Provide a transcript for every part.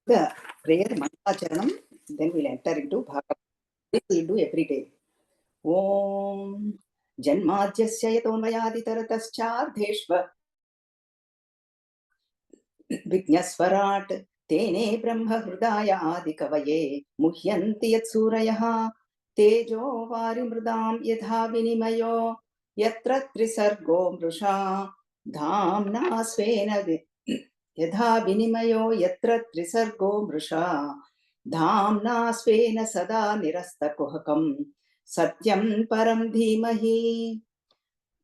the prayer Mantracharanam, then we'll enter into Bhagavath. This we'll do every day. Om Janmadhyasya yatonvayaditarataschaardheshva Vignaswarat Tene Brahma Hrudaya Adikavaye Muhyanti Yatsurayaha Tejo Varimrudam Yadha Vinimayo Yatra Trisargo Mrusha Dhamna Svena Yadha Vinimayo Yatra Trisargo Mrusha Dhamna Svena Sada Nirasta Kuhakam Satyam Param Dhimahi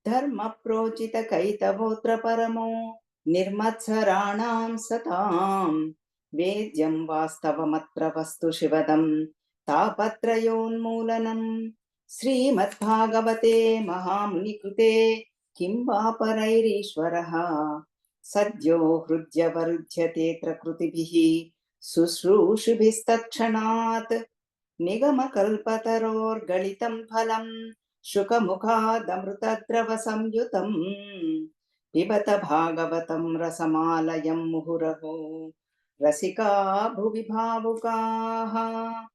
Dharma Prochita Kaitavotra Paramo Nirmatsaranam Satam Vedyam Vastavamatra Vastu Shivadam Tapatrayon Mulanam Srimad Bhagavate Mahamunikrute Kimva Parairishwaraha Sadyo Hrudya Varudhyate Trakrutibihi Susrushubhistakshanat Nigama Kalpataror Galitam Phalam Shukamukha Samyutam Pibata Bhagavatam Rasamalayam Muhuraho Rasika Bhuvi Bhavukaha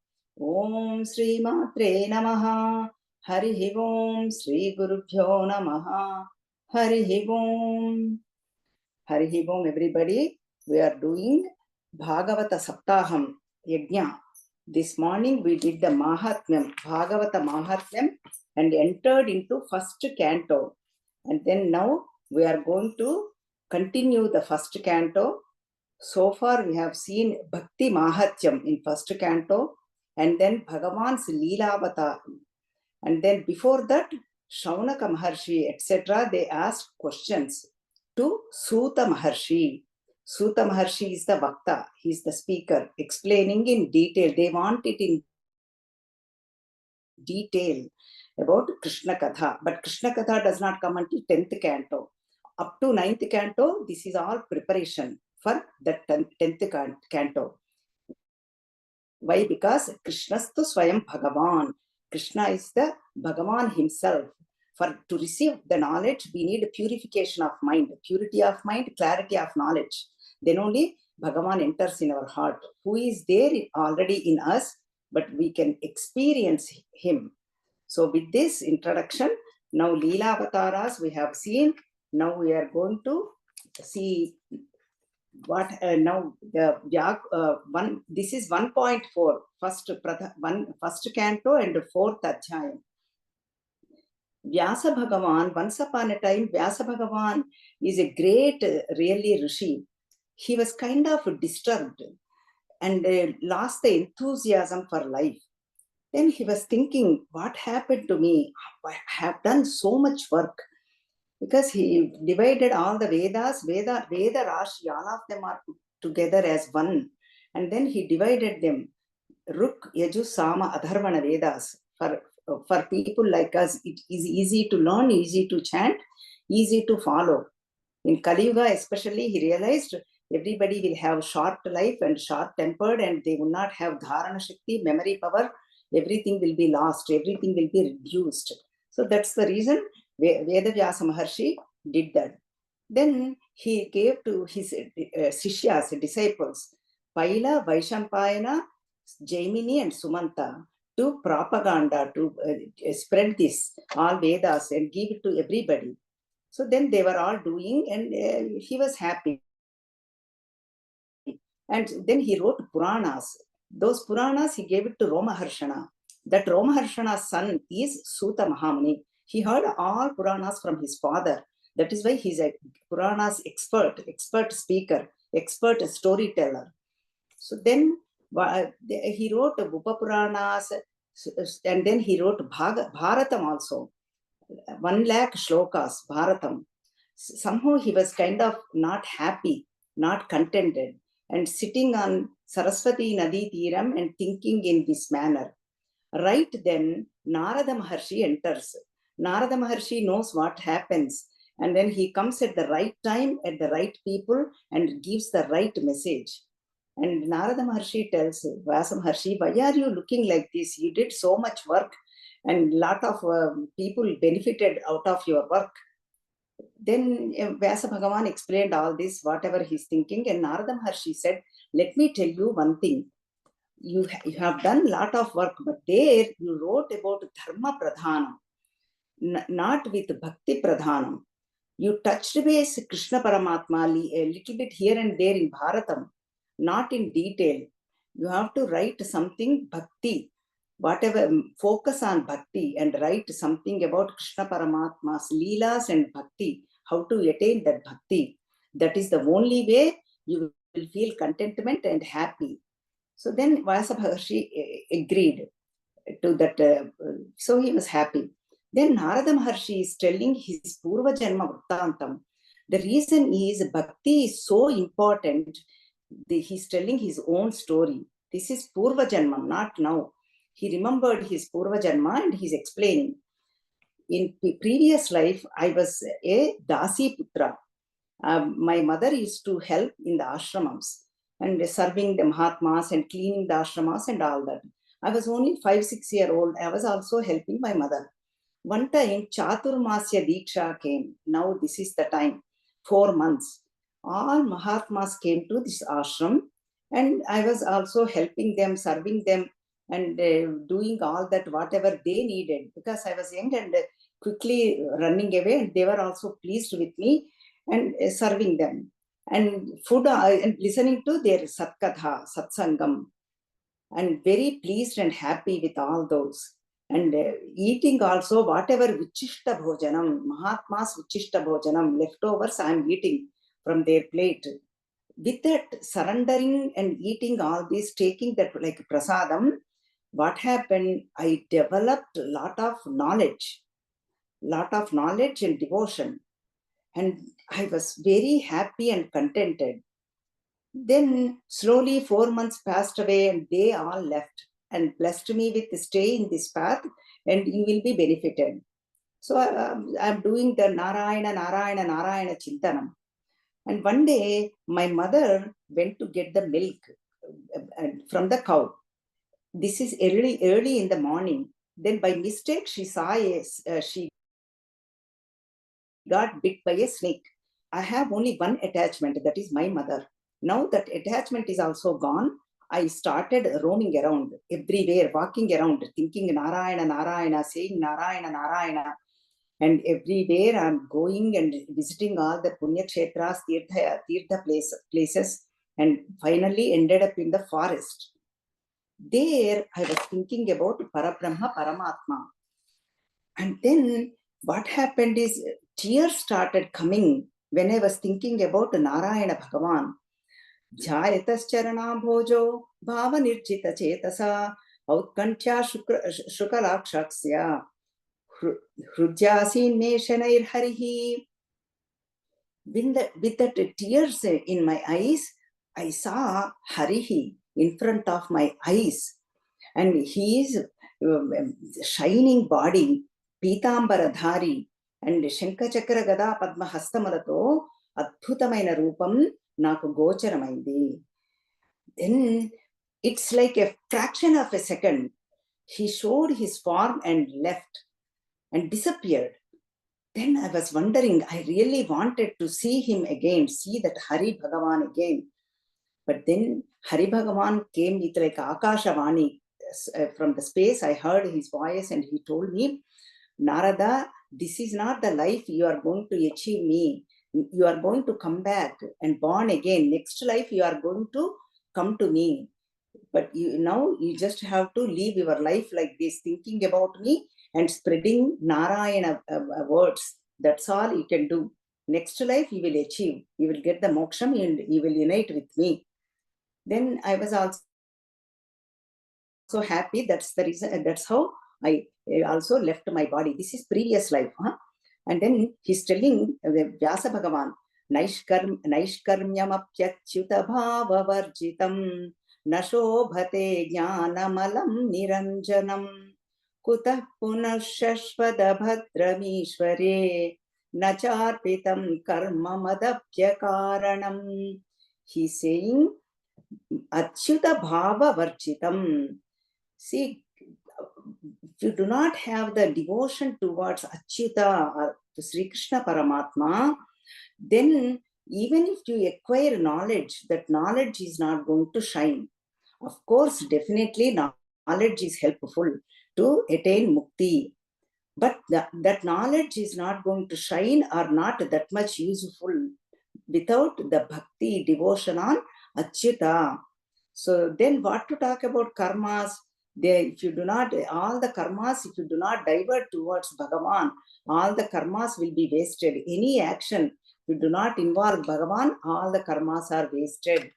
Om Sri Matre Namaha Harihi Om Sri Gurubhyo Namaha Harihi Om. Harihi Om, everybody. We are doing Bhagavata sapthaham yajna. This morning we did the Mahatmyam, Bhagavata Mahatmyam, and entered into first canto. And then now we are going to continue the first canto. So far we have seen Bhakti Mahatyam in first canto, and then Bhagavan's Leelavata. And then before that, Shaunaka Maharshi, etc., they asked questions to Suta Maharshi. Suta Maharshi is the Vakta, he is the speaker, explaining in detail. They want it in detail about Krishna Katha. But Krishna Katha does not come until 10th canto. Up to 9th canto, this is all preparation for the 10th canto. Why? Because Krishnastu Swayam Bhagavan. Krishna is the Bhagavan himself. To receive the knowledge, we need purification of mind, purity of mind, clarity of knowledge. Then only Bhagavan enters in our heart, who is there already in us, but we can experience him. So with this introduction, now Leela Avataras we have seen. Now we are going to see what now the one. This is 1.4, first canto and fourth adhyayam. Vyasa Bhagavan, once upon a time, Vyasa Bhagavan is a great, really Rishi. He was kind of disturbed and lost the enthusiasm for life. Then he was thinking, what happened to me? I have done so much work. Because he divided all the Vedas, Veda Rashi, all of them are put together as one. And then he divided them, Ruk, Yaju, Sama, Adharvana Vedas. For people like us, it is easy to learn, easy to chant, easy to follow. In Kali Yuga especially, he realized everybody will have short life and short-tempered, and they will not have dharana shakti, memory power. Everything will be lost, everything will be reduced. So that's the reason Vedavyasa Maharshi did that. Then he gave to his Sishyas, disciples, Paila, Vaishampayana, Jaimini and Sumanta, to propaganda, to spread this, all Vedas, and give it to everybody. So then they were all doing, and he was happy. And then he wrote Puranas. Those Puranas he gave it to Romaharshana. That Romaharshana's son is Suta Mahamuni. He heard all Puranas from his father. That is why he's a Puranas expert speaker, expert storyteller. So then he wrote Upa Puranas, and then he wrote Bharatam also. 1 lakh shlokas, Bharatam. Somehow he was kind of not happy, not contented, and sitting on Saraswati Nadi Tiram and thinking in this manner. Right then, Narada Maharshi enters. Narada Maharshi knows what happens, and then he comes at the right time, at the right people, and gives the right message. And Narada Maharshi tells Vyasa Maharshi, why are you looking like this? You did so much work, and a lot of people benefited out of your work. Then Vyasa Bhagavan explained all this, whatever he's thinking, and Narada Maharshi said, let me tell you one thing. You have done a lot of work, but there you wrote about Dharma Pradhanam, not with Bhakti Pradhanam. You touched base Krishna Paramatma a little bit here and there in Bharatam, not in detail. You have to write something Bhakti, whatever, focus on Bhakti and write something about Krishna Paramatma's Leelas and Bhakti, how to attain that Bhakti. That is the only way you will feel contentment and happy. So then Vyasa Maharshi agreed to that. So he was happy. Then Narada Maharshi is telling his Purva Janma Vrittantam. The reason is Bhakti is so important. He's telling his own story. This is Purva Janma, not now. He remembered his Purva Janma and he's explaining. In previous life, I was a Dasi Putra. My mother used to help in the ashramams and serving the Mahatmas and cleaning the ashramas and all that. I was only 5-6 years old. I was also helping my mother. One time, Chaturmasya Diksha came. Now this is the time, 4 months. All Mahatmas came to this ashram and I was also helping them, serving them and doing all that, whatever they needed, because I was young and quickly running away, and they were also pleased with me and serving them. And food and listening to their Satkatha, Satsangam, and very pleased and happy with all those. And eating also whatever Vichishta Bhojanam, Mahatma's Vichishta Bhojanam, leftovers I am eating from their plate. With that surrendering and eating all this, taking that like prasadam, what happened? I developed a lot of knowledge and devotion. And I was very happy and contented. Then slowly 4 months passed away and they all left and blessed me with stay in this path and you will be benefited. So I'm doing the Narayana Chintanam. And one day my mother went to get the milk from the cow. This is early in the morning. Then by mistake she saw she got bit by a snake. I have only one attachment, that is my mother. Now that attachment is also gone. I started roaming around everywhere, walking around, thinking Narayana, saying Narayana. And everywhere I'm going and visiting all the Punya Kshetras, Tirtha places, and finally ended up in the forest. There I was thinking about Parabrahma, Paramatma. And then what happened is tears started coming when I was thinking about Narayana Bhagavan. Jayatascharana bhojo bhava nirjita chetasa autkantya shukalakshaksya hrujyasin neshanair harihi. With that tears in my eyes, I saw Harihi in front of my eyes. And he is shining body, Pitambara Dhari, and Shankachakra Gada Padma Hastamalato, Adbhutamaina Rupam, Naku Gocharamayindi. Then it's like a fraction of a second. He showed his form and left and disappeared. Then I was wondering, I really wanted to see him again, see that Hari Bhagavan again. But then Hari Bhagavan came with like Akashavani. From the space, I heard his voice and he told me, Narada, this is not the life you are going to achieve me. You are going to come back and born again. Next life, you are going to come to me. But now you just have to live your life like this, thinking about me and spreading Narayana words. That's all you can do. Next life you will achieve. You will get the moksham and you will unite with me. Then I was also happy. That's the reason. That's how I also left my body. This is previous life. And then he's telling Vyasa Bhagavan, Naishkarmyamapyachuta bhava varjitam nashobhate jnanamalam niranjanam kutah punashashvada bhadramishvare nacharpitam karma madapya karanam. He's saying Achyuta bhava varjitam. See, if you do not have the devotion towards Achyuta or to Sri Krishna Paramatma, then Even if you acquire knowledge, that knowledge is not going to shine. Of course, definitely knowledge is helpful to attain mukti, but that knowledge is not going to shine or not that much useful without the bhakti, devotion on Achyuta. So then what to talk about karmas? If you do not, all the karmas, if you do not divert towards Bhagavan, all the karmas will be wasted. Any action, if you do not involve Bhagavan, all the karmas are wasted.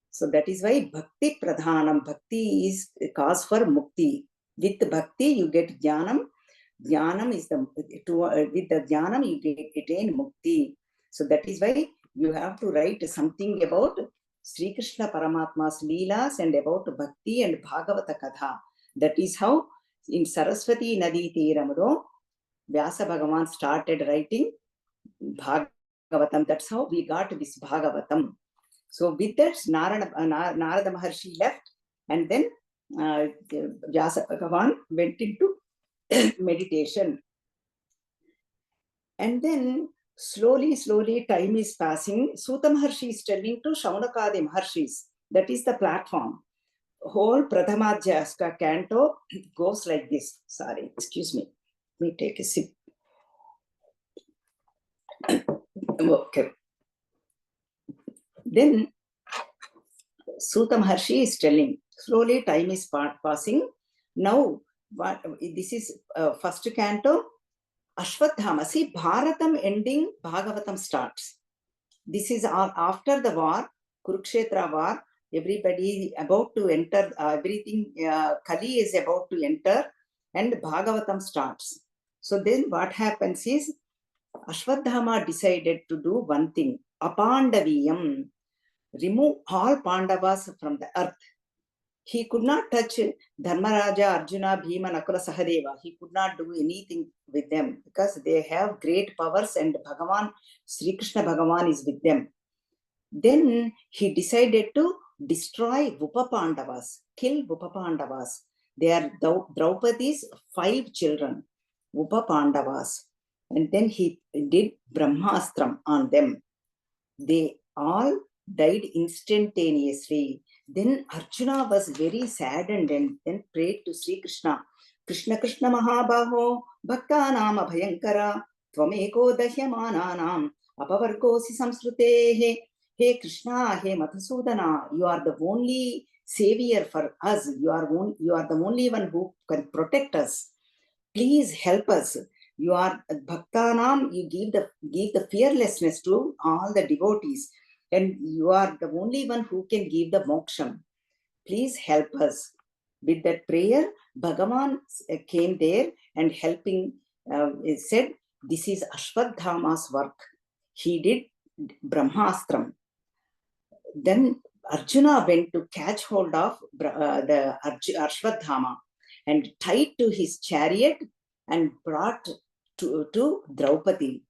So that is why bhakti pradhanam. Bhakti is cause for mukti. With bhakti, you get jnanam. Jnanam is with the jnanam, you attain mukti. So that is why you have to write something about Sri Krishna Paramatma's Leelas and about Bhakti and Bhagavata Katha. That is how in Saraswati Nadi Tiramado, Vyasa Bhagavan started writing Bhagavatam. That's how we got this Bhagavatam. So with that, Narada Maharshi left, and then Vyasa Bhagavan went into meditation. And then slowly time is passing. Suta Maharshi is telling to Shaunakadi Maharshis, that is the platform. Whole Prathamadhyaska canto goes like this. Sorry, excuse me. Let me take a sip. Okay. Then Suta Maharshi is telling, slowly time is passing. Now, this is first canto, Ashwadhama. See, Bharatam ending, Bhagavatam starts. This is after the war, Kurukshetra war. Everybody about to enter, everything, Kali is about to enter, and Bhagavatam starts. So then what happens is, Ashwadhama decided to do one thing, Apandaviyam, remove all Pandavas from the earth. He could not touch Dharmaraja, Arjuna, Bhima, Nakula, Sahadeva. He could not do anything with them because they have great powers and Bhagavan, Sri Krishna Bhagavan is with them. Then he decided to destroy Vupa Pandavas, kill Vupa Pandavas. They are Draupadi's 5 children, Vupa Pandavas. And then he did Brahmastram on them. They all died instantaneously. Then Arjuna was very saddened and then prayed to Sri Krishna. Krishna Krishna Mahabaho Bhaktanam Abhayankara Tvameko Dahyamananam Apavargosi Samsrutehe. Hey Krishna, hey Madhusudana, you are the only savior for us. You are the only one who can protect us. Please help us. You are Bhaktanam, you give the fearlessness to all the devotees. And you are the only one who can give the moksham. Please help us. With that prayer, Bhagavan came there and helping, said, this is Ashwadhama's work. He did Brahmastram. Then Arjuna went to catch hold of the Ashwadhama and tied to his chariot and brought to Draupadi.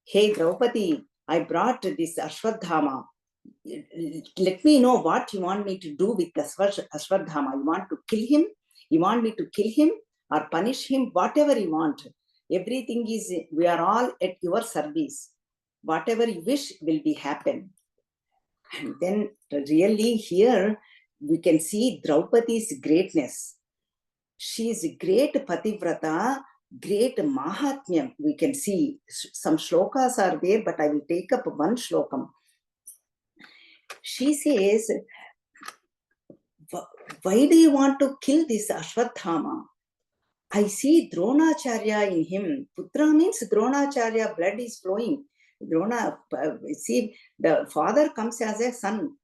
Hey Draupadi, I brought this Ashwadhama. Let me know what you want me to do with Ashwadhama. You want to kill him? You want me to kill him or punish him? Whatever you want. Everything is, we are all at your service. Whatever you wish will be happen. And then really here we can see Draupadi's greatness. She is a great Pativrata, great Mahatmyam. We can see some shlokas are there, but I will take up one shlokam. She says, why do you want to kill this Ashwadhama? I see Dronacharya in him. Putra means Dronacharya, blood is flowing. See, the father comes as a son.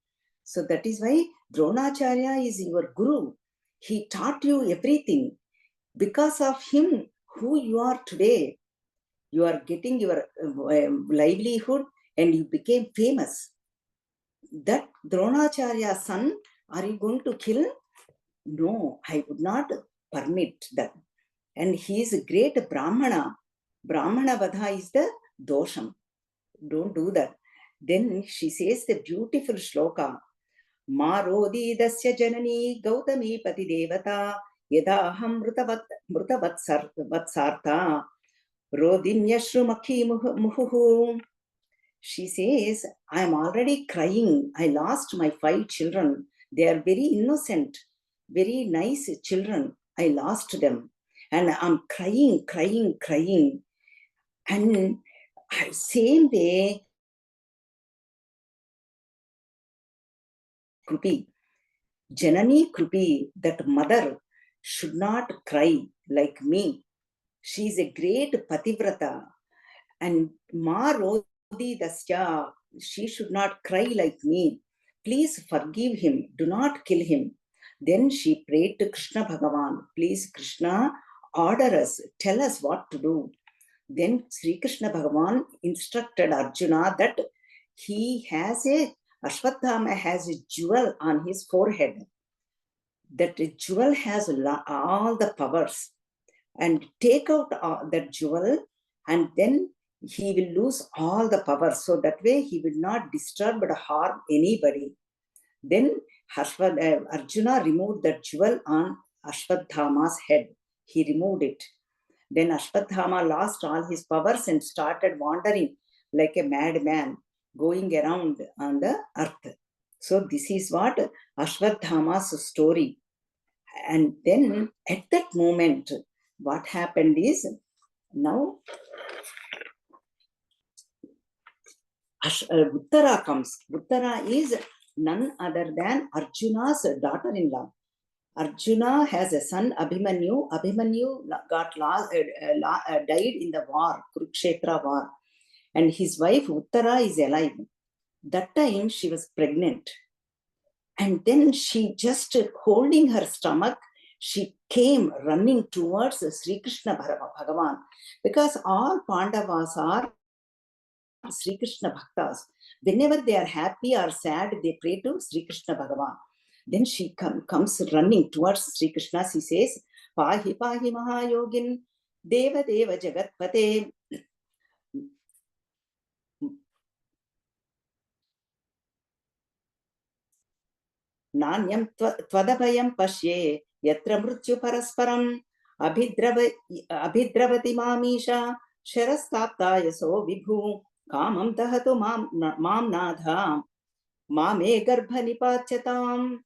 So that is why Dronacharya is your guru. He taught you everything. Because of him, who you are today, you are getting your livelihood and you became famous. That Dronacharya's son, are you going to kill? No, I would not permit that. And he is a great Brahmana. Brahmana Vadha is the dosham. Don't do that. Then she says the beautiful shloka. Marodi dasya janani gautami pati devata yadaham mrutavatsartha rodinyashrumakhi muhuhu. She says, I am already crying. I lost my 5 children. They are very innocent, very nice children. I lost them. And I'm crying, crying, crying. And same way, Krupi, Janani Krupi, that mother should not cry like me. She is a great pativrata. And Ma Rodi Dasya, she should not cry like me. Please forgive him. Do not kill him. Then she prayed to Krishna Bhagavan. Please, Krishna, order us. Tell us what to do. Then Sri Krishna Bhagavan instructed Arjuna that Ashwatthama has a jewel on his forehead. That jewel has all the powers. And take out that jewel, and then he will lose all the power. So that way he will not disturb or harm anybody. Then Arjuna removed that jewel on Ashwatthama's head. He removed it. Then Ashwatthama lost all his powers and started wandering like a madman, going around on the earth. So this is what Ashwatthama's story. And then at that moment, what happened is, now Uttara comes. Uttara is none other than Arjuna's daughter-in-law. Arjuna has a son, Abhimanyu. Abhimanyu got died in the war, Kurukshetra war. And his wife Uttara is alive. That time she was pregnant. And then she just holding her stomach, she came running towards Sri Krishna Bhagavan, because all Pandavas are Sri Krishna Bhaktas. Whenever they are happy or sad, they pray to Sri Krishna Bhagavan. Then she comes running towards Sri Krishna. She says, Pahi Pahi Mahayogin, Deva Deva Jagatpate. Nanyam Twadabhayam Pashye, Yatra Mrityu Parasparam, Abhidravati Mamisha, Sharastapta Yaso Vibhu, Kamam Dahatu Mam Nadha, Mame Garbha Nipachatam.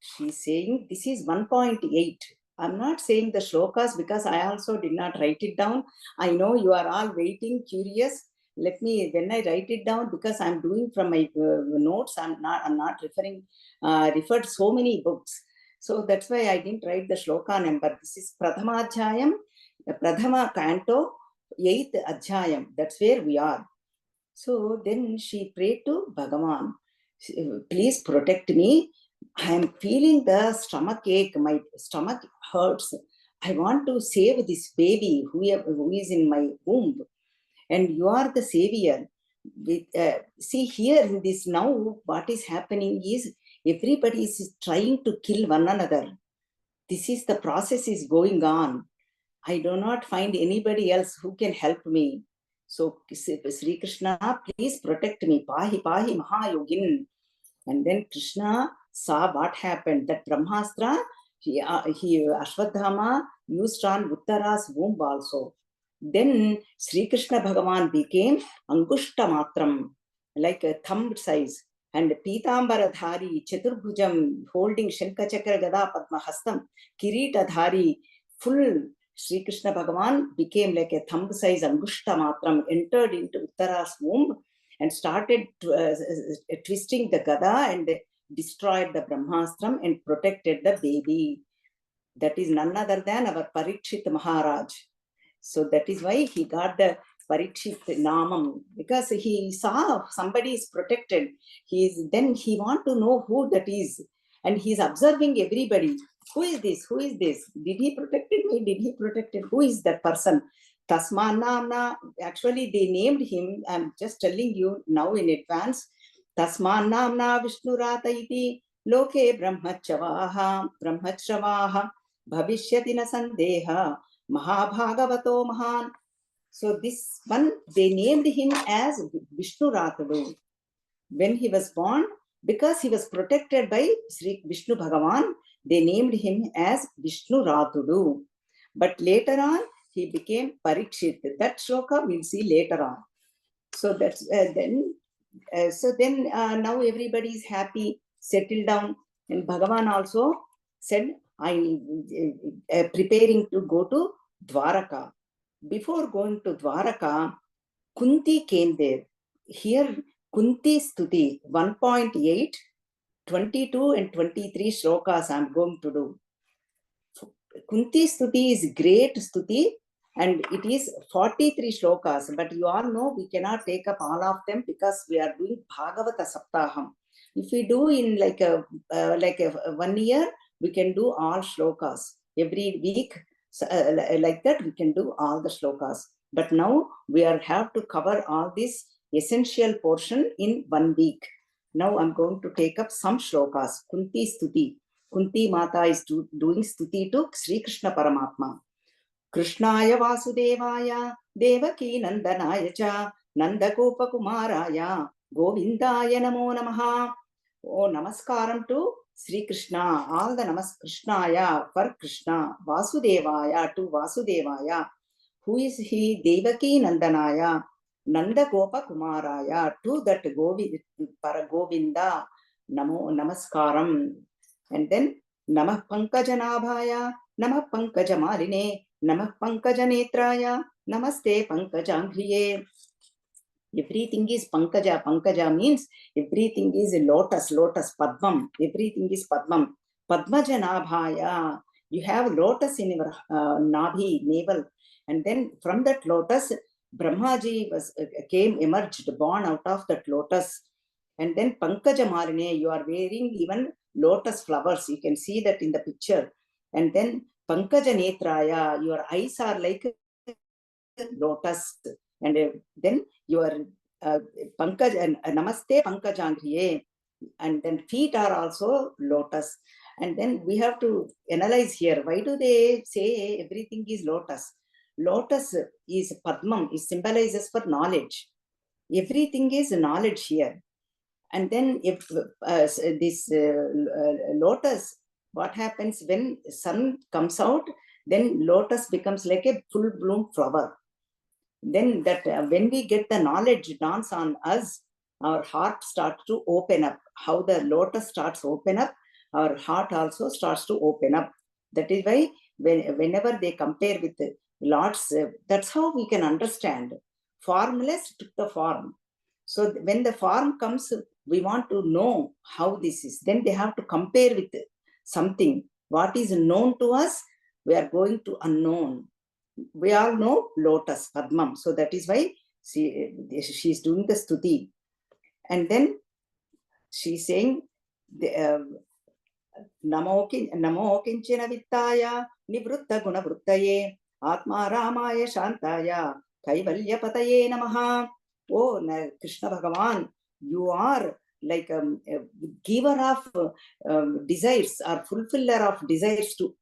She's saying this is 1.8. I'm not saying the shlokas because I also did not write it down. I know you are all waiting, curious. When I write it down, because I'm doing from my notes, I'm not referred so many books. So that's why I didn't write the shloka number. This is Prathama Adhyayam, Prathama Canto, 8th Adhyayam. That's where we are. So then she prayed to Bhagavan, please protect me. I am feeling the stomach ache. My stomach hurts. I want to save this baby who is in my womb. And you are the savior. See here in this now, what is happening is everybody is trying to kill one another. This is the process is going on. I do not find anybody else who can help me. So Sri Krishna, please protect me. Pahi Pahi Mahayogin. And then Krishna saw what happened. That Brahmastra, Ashwatthama used on Uttara's womb also. Then Sri Krishna Bhagavan became Angushta Matram, like a thumb size. And Pitambara Dhari, Chaturbhujam, holding Shankachakra Gada Padma Hastam, Kirita Dhari, full Sri Krishna Bhagavan became like a thumb size Angushta Matram, entered into Uttara's womb and started twisting the Gada and destroyed the Brahmastram and protected the baby. That is none other than our Parikshit Maharaj. So that is why he got the Parikshit Namam, because he saw somebody is protected. Then he want to know who that is. And he is observing everybody. Who is this? Who is this? Did he protected me? Did he protected? Who is that person? Tasma Namna. Actually, they named him. I'm just telling you now in advance. Tasma Namna Vishnurata iti Loke Brahmachravaha Bhavishyati na Sandeha Mahabhagavato Mahan. So this one, they named him as Vishnu Ratadu. When he was born, because he was protected by Sri Vishnu Bhagavan, they named him as Vishnu Ratudu. But later on, he became Parikshit. That shloka we'll see later on. So that's then now everybody is happy, settled down, and Bhagavan also said, I preparing to go to Dwaraka. Before going to Dwaraka, Kunti came there. Here, Kunti Stuti 1.8, 22 and 23 shlokas I am going to do. Kunti Stuti is great Stuti, and it is 43 shlokas, but you all know we cannot take up all of them because we are doing Bhagavatha sapthaham. If we do in like a 1 year, we can do all shlokas every week. So, like that, we can do all the shlokas. But now we have to cover all this essential portion in 1 week. Now I'm going to take up some shlokas. Kunti Stuti. Kunti Mata is doing stuti to Sri Krishna Paramatma. Krishnaya Vasudevaya Devaki Nandanaya Cha Nandagopa Kumaraya Govindaya Namo Namaha. Oh, Namaskaram to Sri Krishna. All the Krishnaya for Krishna. Vasudevaya to Vasudevaya. Who is he? Devaki Nandanaya. Nandagopa Kumaraya to that Govinda. Namaskaram. And then Namah Pankajanabhaya, Namah Pankajamaline, Namah Pankajanetraya, Namaste Pankajangriye. Everything is Pankaja. Pankaja means everything is lotus, Padmam. Everything is Padmam. Padmajanabhaya. You have lotus in your Nabhi, navel. And then from that lotus, Brahmaji emerged, born out of that lotus. And then Pankajamarine, you are wearing even lotus flowers. You can see that in the picture. And then Pankajanetraya, your eyes are like lotus. And then your Namaste Pankajangriye. And then feet are also lotus. And then we have to analyze here. Why do they say everything is lotus? Lotus is Padmam. It symbolizes for knowledge. Everything is knowledge here. And then if this lotus, what happens when sun comes out, then lotus becomes like a full bloom flower. Then that when we get the knowledge dawns on us, our heart starts to open up. How the lotus starts to open up, our heart also starts to open up. That is why whenever they compare with the Lord's, that's how we can understand. Formless took the form. So when the form comes, we want to know how this is. Then they have to compare with something. What is known to us, we are going to unknown. We all know lotus, Padmam. So that is why she is doing the stuti. And then she's saying, Namo Kinchina Vittaya Nivrutta Guna Vrittaye Atma Ramaya Shantaya Kaivalya Pataye Namaha. Oh, Krishna Bhagavan, you are like a giver of desires or fulfiller of desires to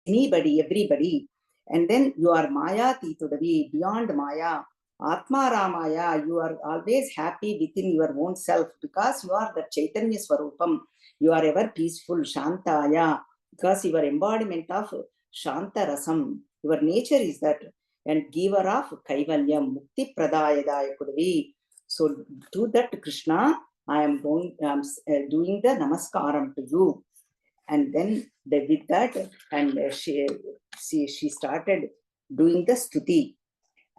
anybody, everybody. And then you are Maya Titudavi, beyond Maya. Atma Ramaya, you are always happy within your own self because you are the Chaitanya Swarupam. You are ever peaceful, Shantaya, because you are embodiment of Shanta Rasam. Your nature is that. And giver of Kaivalyam, Mukti Pradayadaya Kudavi. So to that Krishna, I am doing the Namaskaram to you. And then with that, and she started doing the stuti.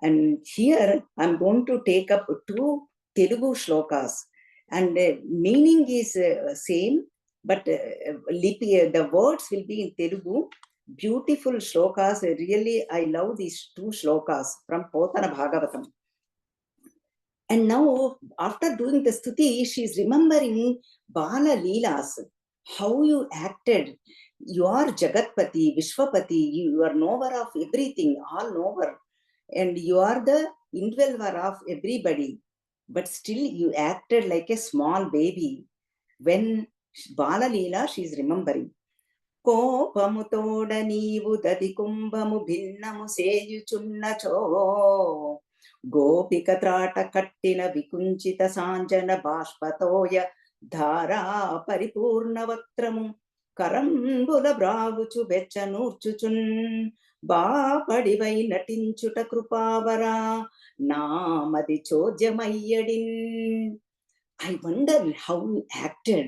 And here I'm going to take up 2 Telugu shlokas. And meaning is same, but the words will be in Telugu. Beautiful shlokas. Really, I love these 2 shlokas from Potana Bhagavatam. And now, after doing the stuti, she is remembering Bala Leelas, how you acted. You are Jagatpati, Vishwapati, you are knower of everything, all knower. And you are the indweller of everybody. But still, you acted like a small baby. When Bala Leela, she is remembering. కోపముతోడ నీవు దది కుంభము భిన్నము సేయుచున్నచో గోపిక త్రాట కట్టిన వికుంచిత సాంజన బాష్పతోయ ధారా పరిపూర్ణ వక్త్రము కరంబుల బ్రావుచు వెచ్చనూర్చుచున్ బాపడివై నటించుట కృపావరా నామది చోద్యమయ్యడిన్. I wonder how you acted.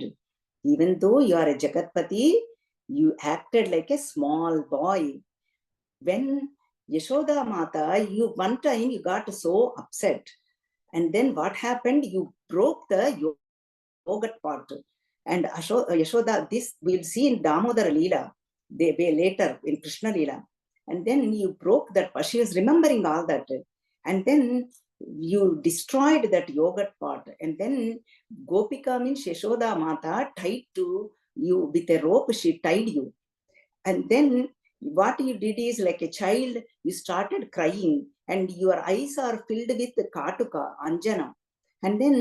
Even though you are a Jagatpati, you acted like a small boy. When Yashoda Mata, one time you got so upset. And then what happened? You broke the yogurt pot. And Yashoda, this we'll see in Damodara Leela, they way later in Krishna Leela. And then you broke that pot. She was remembering all that. And then you destroyed that yogurt pot. And then Gopika means Yashoda Mata tied to you with a rope, she tied you. And then what you did is, like a child, you started crying and your eyes are filled with Katuka, Anjana. And then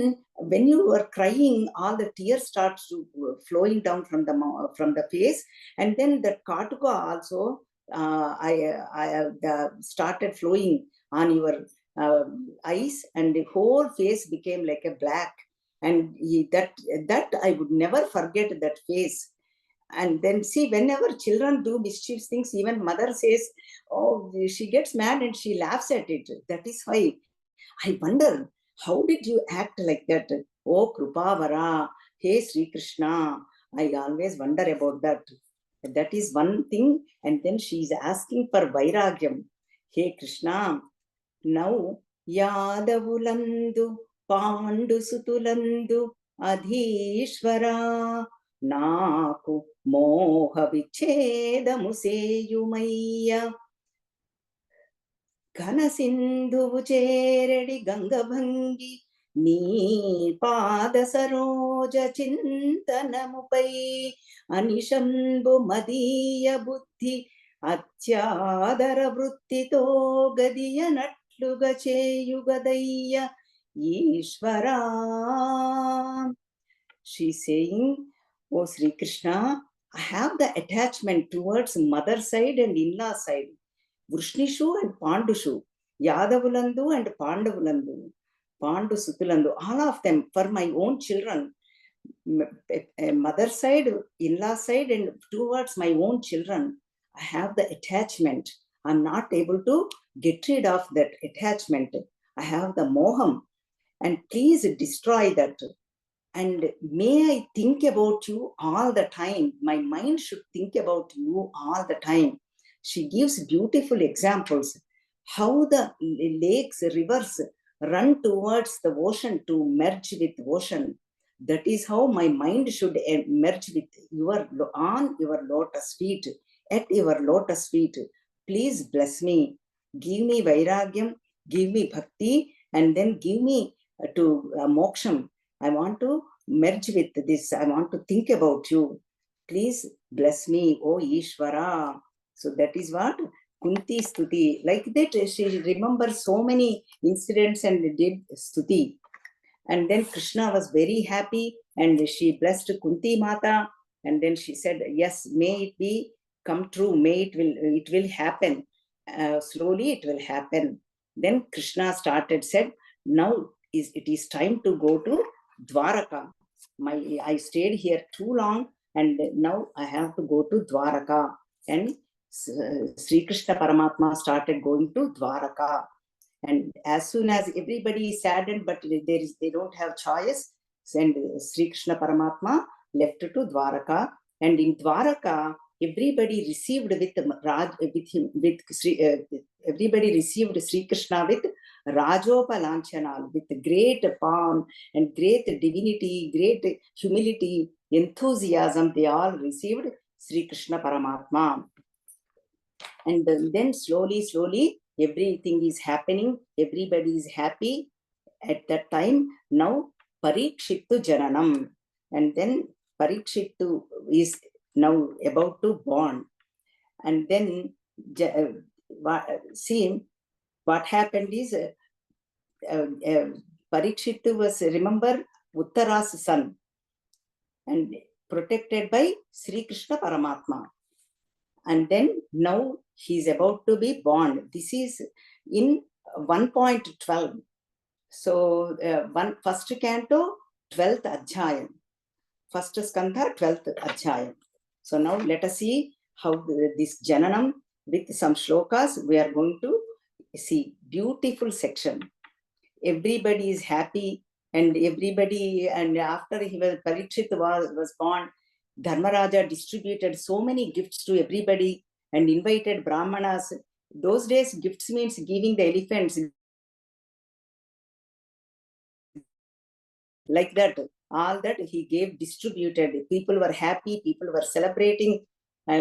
when you were crying, all the tears starts to flowing down from the face. And then the Katuka also started flowing on your eyes, and the whole face became like a black. And that I would never forget that face. And then see, whenever children do mischievous things, even mother says, oh, she gets mad and she laughs at it. That is why I wonder, how did you act like that? Oh Krupavara, hey Sri Krishna, I always wonder about that. That is one thing. And then she is asking for Vairagyam. Hey Krishna, now Yadavulandu Pandu Sutulandu Adhishvara నాకు మోహ విచ్ఛేదము సేయుమయ్య, ఘనసింధువు చేరడి గంగభంగి నీ పాద సరోజ చింతనముపై అనిశంబు మదీయ బుద్ధి అత్యాదర వృత్తితో గదియనట్లుగా చేయుగదయ్య ఈశ్వరా. She's saying, oh Sri Krishna, I have the attachment towards mother side and in-law side. Vrishnishu and Pandushu, Yadavulandu and Pandavulandu, Pandu Sutulandu, all of them for my own children. Mother side, in-law side, and towards my own children, I have the attachment. I'm not able to get rid of that attachment. I have the moham, and please destroy that. And may I think about you all the time. My mind should think about you all the time. She gives beautiful examples how the lakes, rivers run towards the ocean to merge with ocean. That is how my mind should merge with on your lotus feet, at your lotus feet. Please bless me. Give me Vairagyam, give me Bhakti, and then give me to Moksham. I want to merge with this. I want to think about you. Please bless me, oh Ishvara. So that is what Kunti Stuti. Like that, she remembers so many incidents and did Stuti. And then Krishna was very happy and she blessed Kunti Mata. And then she said, yes, may it be come true. May it will happen. Slowly it will happen. Then Krishna said, now it is time to go to Dwaraka. I stayed here too long and now I have to go to Dwaraka. And Sri Krishna Paramatma started going to Dwaraka. And as soon as everybody is saddened, but they don't have choice, and Sri Krishna Paramatma left to Dwaraka. And in Dwaraka, everybody received everybody received Sri Krishna with Rajopalanchana, with great palm and great divinity, great humility, enthusiasm. They all received Sri Krishna Paramatma. And then slowly, everything is happening. Everybody is happy at that time. Now, Parikshittu Jananam. And then Parikshittu is now about to born. And then, see, what happened is, Parikshittu was, remember, Uttara's son and protected by Sri Krishna Paramatma. And then now he is about to be born. This is in 1.12. So first canto, 12th adhyayam. First skandha, 12th adhyayam. So now let us see how this Jananam with some shlokas we are going to see. Beautiful section. Everybody is happy, and after Parikshit was born, Dharmaraja distributed so many gifts to everybody and invited Brahmanas. Those days, gifts means giving the elephants. Like that, all that he gave, distributed. People were happy, people were celebrating,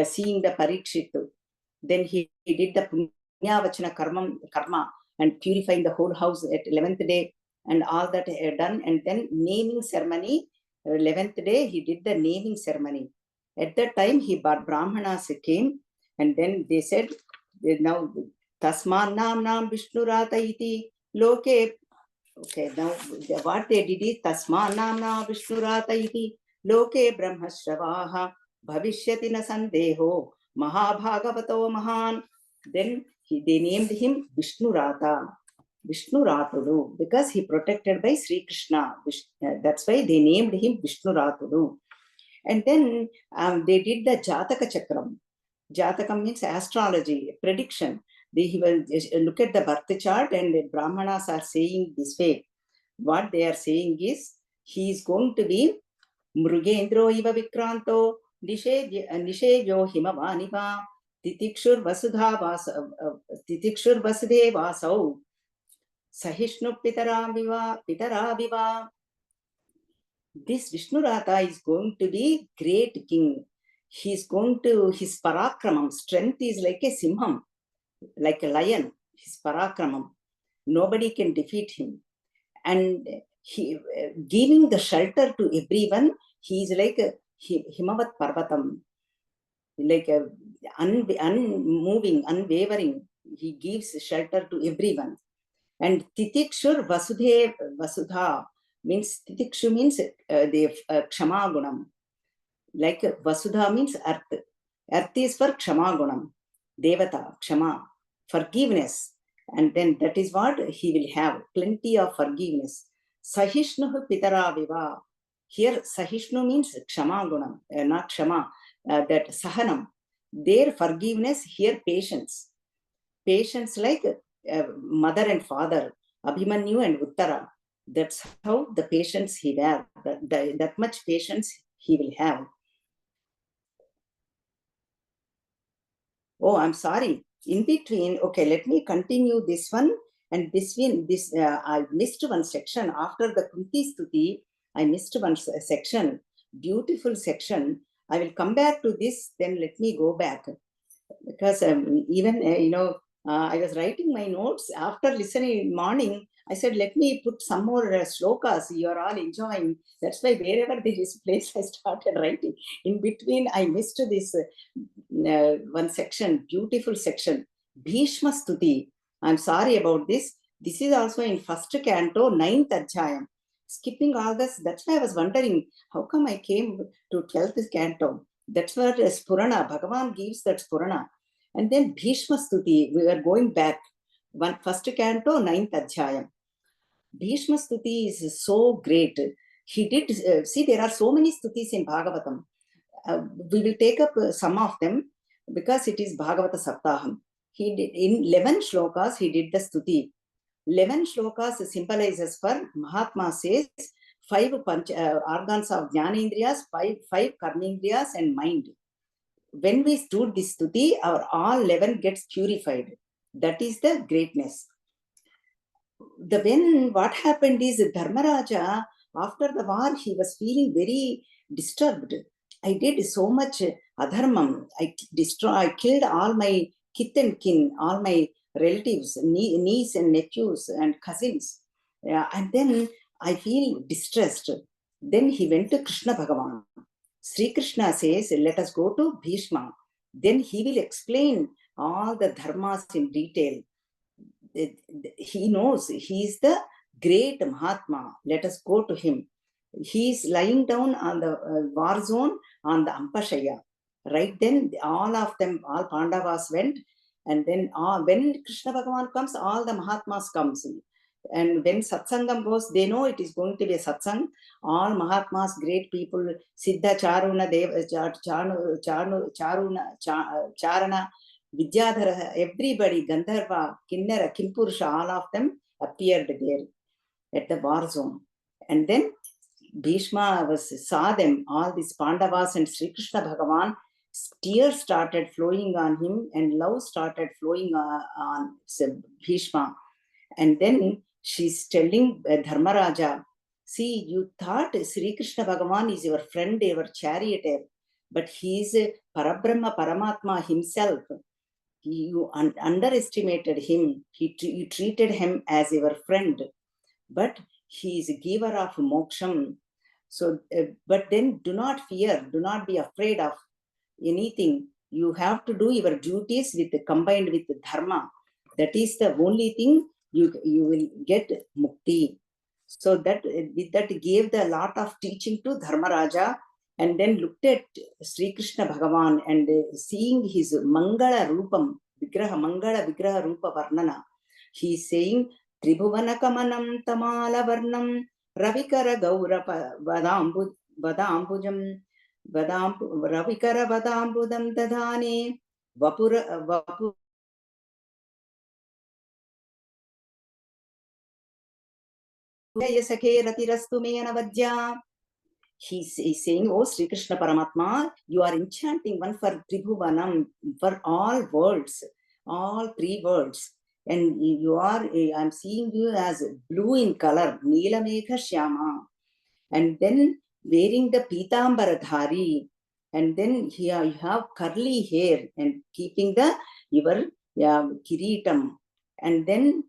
seeing the Parikshit. Then he did the Punyavachana karma and purifying the whole house at 11th day, and all that done. And then naming ceremony, 11th day, he did the naming ceremony. At that time, Brahmanas came, and then they said, now, Tasman nam Vishnurata iti loke. Okay, now what they did is Tasma namna Vishnurata iti loke brahmashravaha bhavishyati na sandeho mahabhagavato mahan. Then they named him Vishnurata, Vishnuratudu, because he protected by Sri Krishna. That's why they named him Vishnuratudu. And then they did the Jataka Chakram. Jatakam means astrology, prediction. He will look at the birth chart, and the Brahmanas are saying this way. What they are saying is, he is going to be Mrugendro iva Vikranto, Nishejo Himavaniva, Titikshur Vasude Vasau, Sahishnu Pitaraviva. This Vishnurata is going to be great king. He's going to, his parakramam, strength is like a simham, like a lion, his parakramam. Nobody can defeat him. And he giving the shelter to everyone. He is like a Himavat Parvatam, like a unmoving, unwavering. He gives shelter to everyone. And Titikshur Vasudha means, Titikshu means the Kshama Gunam. Like Vasudha means earth. Earth is for Kshama Gunam. Devata, Kshama, forgiveness. And then that is what he will have, plenty of forgiveness. Sahishnu Pitaraviva. Here Sahishnu means Kshama Gunam, not Kshama, that Sahanam. Their forgiveness, here patience. Patience like mother and father, Abhimanyu and Uttara. That's how the patience he will have. That much patience he will have. Oh, I'm sorry. In between, okay, let me continue this one. And I missed one section. After the Kunti Stuti, I missed one section. Beautiful section. I will come back to this, then let me go back. Because even, I was writing my notes after listening in morning. I said, let me put some more shlokas. You are all enjoying. That's why wherever there is place, I started writing. In between, I missed this one section, beautiful section, Bhishma Stuti. I'm sorry about this. This is also in first canto, 9th adhyayam. Skipping all this, that's why I was wondering, how come I came to 12th canto? That's what Spurana, Bhagavan gives that Spurana. And then Bhishma Stuti, we are going back. First canto, 9th adhyayam. Bhishma Stuti is so great. He did, see, there are so many stutis in Bhagavatam. We will take up some of them because it is Bhagavatha sapthaham. He did in 11 shlokas, he did the stuti. 11 shlokas symbolizes for Mahatma says 5 organs of Jnanendriyas, 5 Karmendriyas and mind. When we do this stuti, our all 11 gets purified. That is the greatness. What happened is Dharmaraja, after the war, he was feeling very disturbed. I did so much adharmam. I killed all my kith and kin, all my relatives, niece and nephews and cousins. And then I feel distressed. Then he went to Krishna Bhagavan. Sri Krishna says, let us go to Bhishma. Then he will explain all the dharmas in detail. He knows he is the great Mahatma. Let us go to him. He is lying down on the war zone on the Ampashaya. Right then, all of them, all Pandavas went. And then when Krishna Bhagavan comes, all the Mahatmas comes. And when satsangam goes, they know it is going to be a satsang. All Mahatmas, great people, Siddha Charuna, Charana, Vidyadhara, everybody, Gandharva, Kinnara, Kimpurusha, all of them appeared there at the war zone. And then Bhishma saw them, all these Pandavas and Sri Krishna Bhagavan. Tears started flowing on him and love started flowing on Bhishma. And then she's telling Dharmaraja, see, you thought Sri Krishna Bhagavan is your friend, your charioteer, but he is Parabrahma, Paramatma himself. You underestimated him. You treated him as your friend, but he is a giver of moksham. So, but then do not fear, do not be afraid of anything. You have to do your duties combined with dharma. That is the only thing you will get mukti. So that gave the lot of teaching to Dharmaraja, and then looked at Sri Krishna Bhagavan and seeing his Mangala Rupam, Mangala Vigraha Rupa Varnana. He is saying, Tribhuvana Kamanam Tamala Varnam Ravikara Gaura Vadambujam Ravikara Vadambudam Dadane Vapura Yasake Ratirastu Meyanavadya. He's saying, oh Sri Krishna Paramatma, you are enchanting one for Tribhuvanam, for all worlds, all three worlds. And you are, I'm seeing you as blue in color, Neela Megha Shyama. And then wearing the Pitambara Dhari. And then here you have curly hair and keeping your kiritam. And then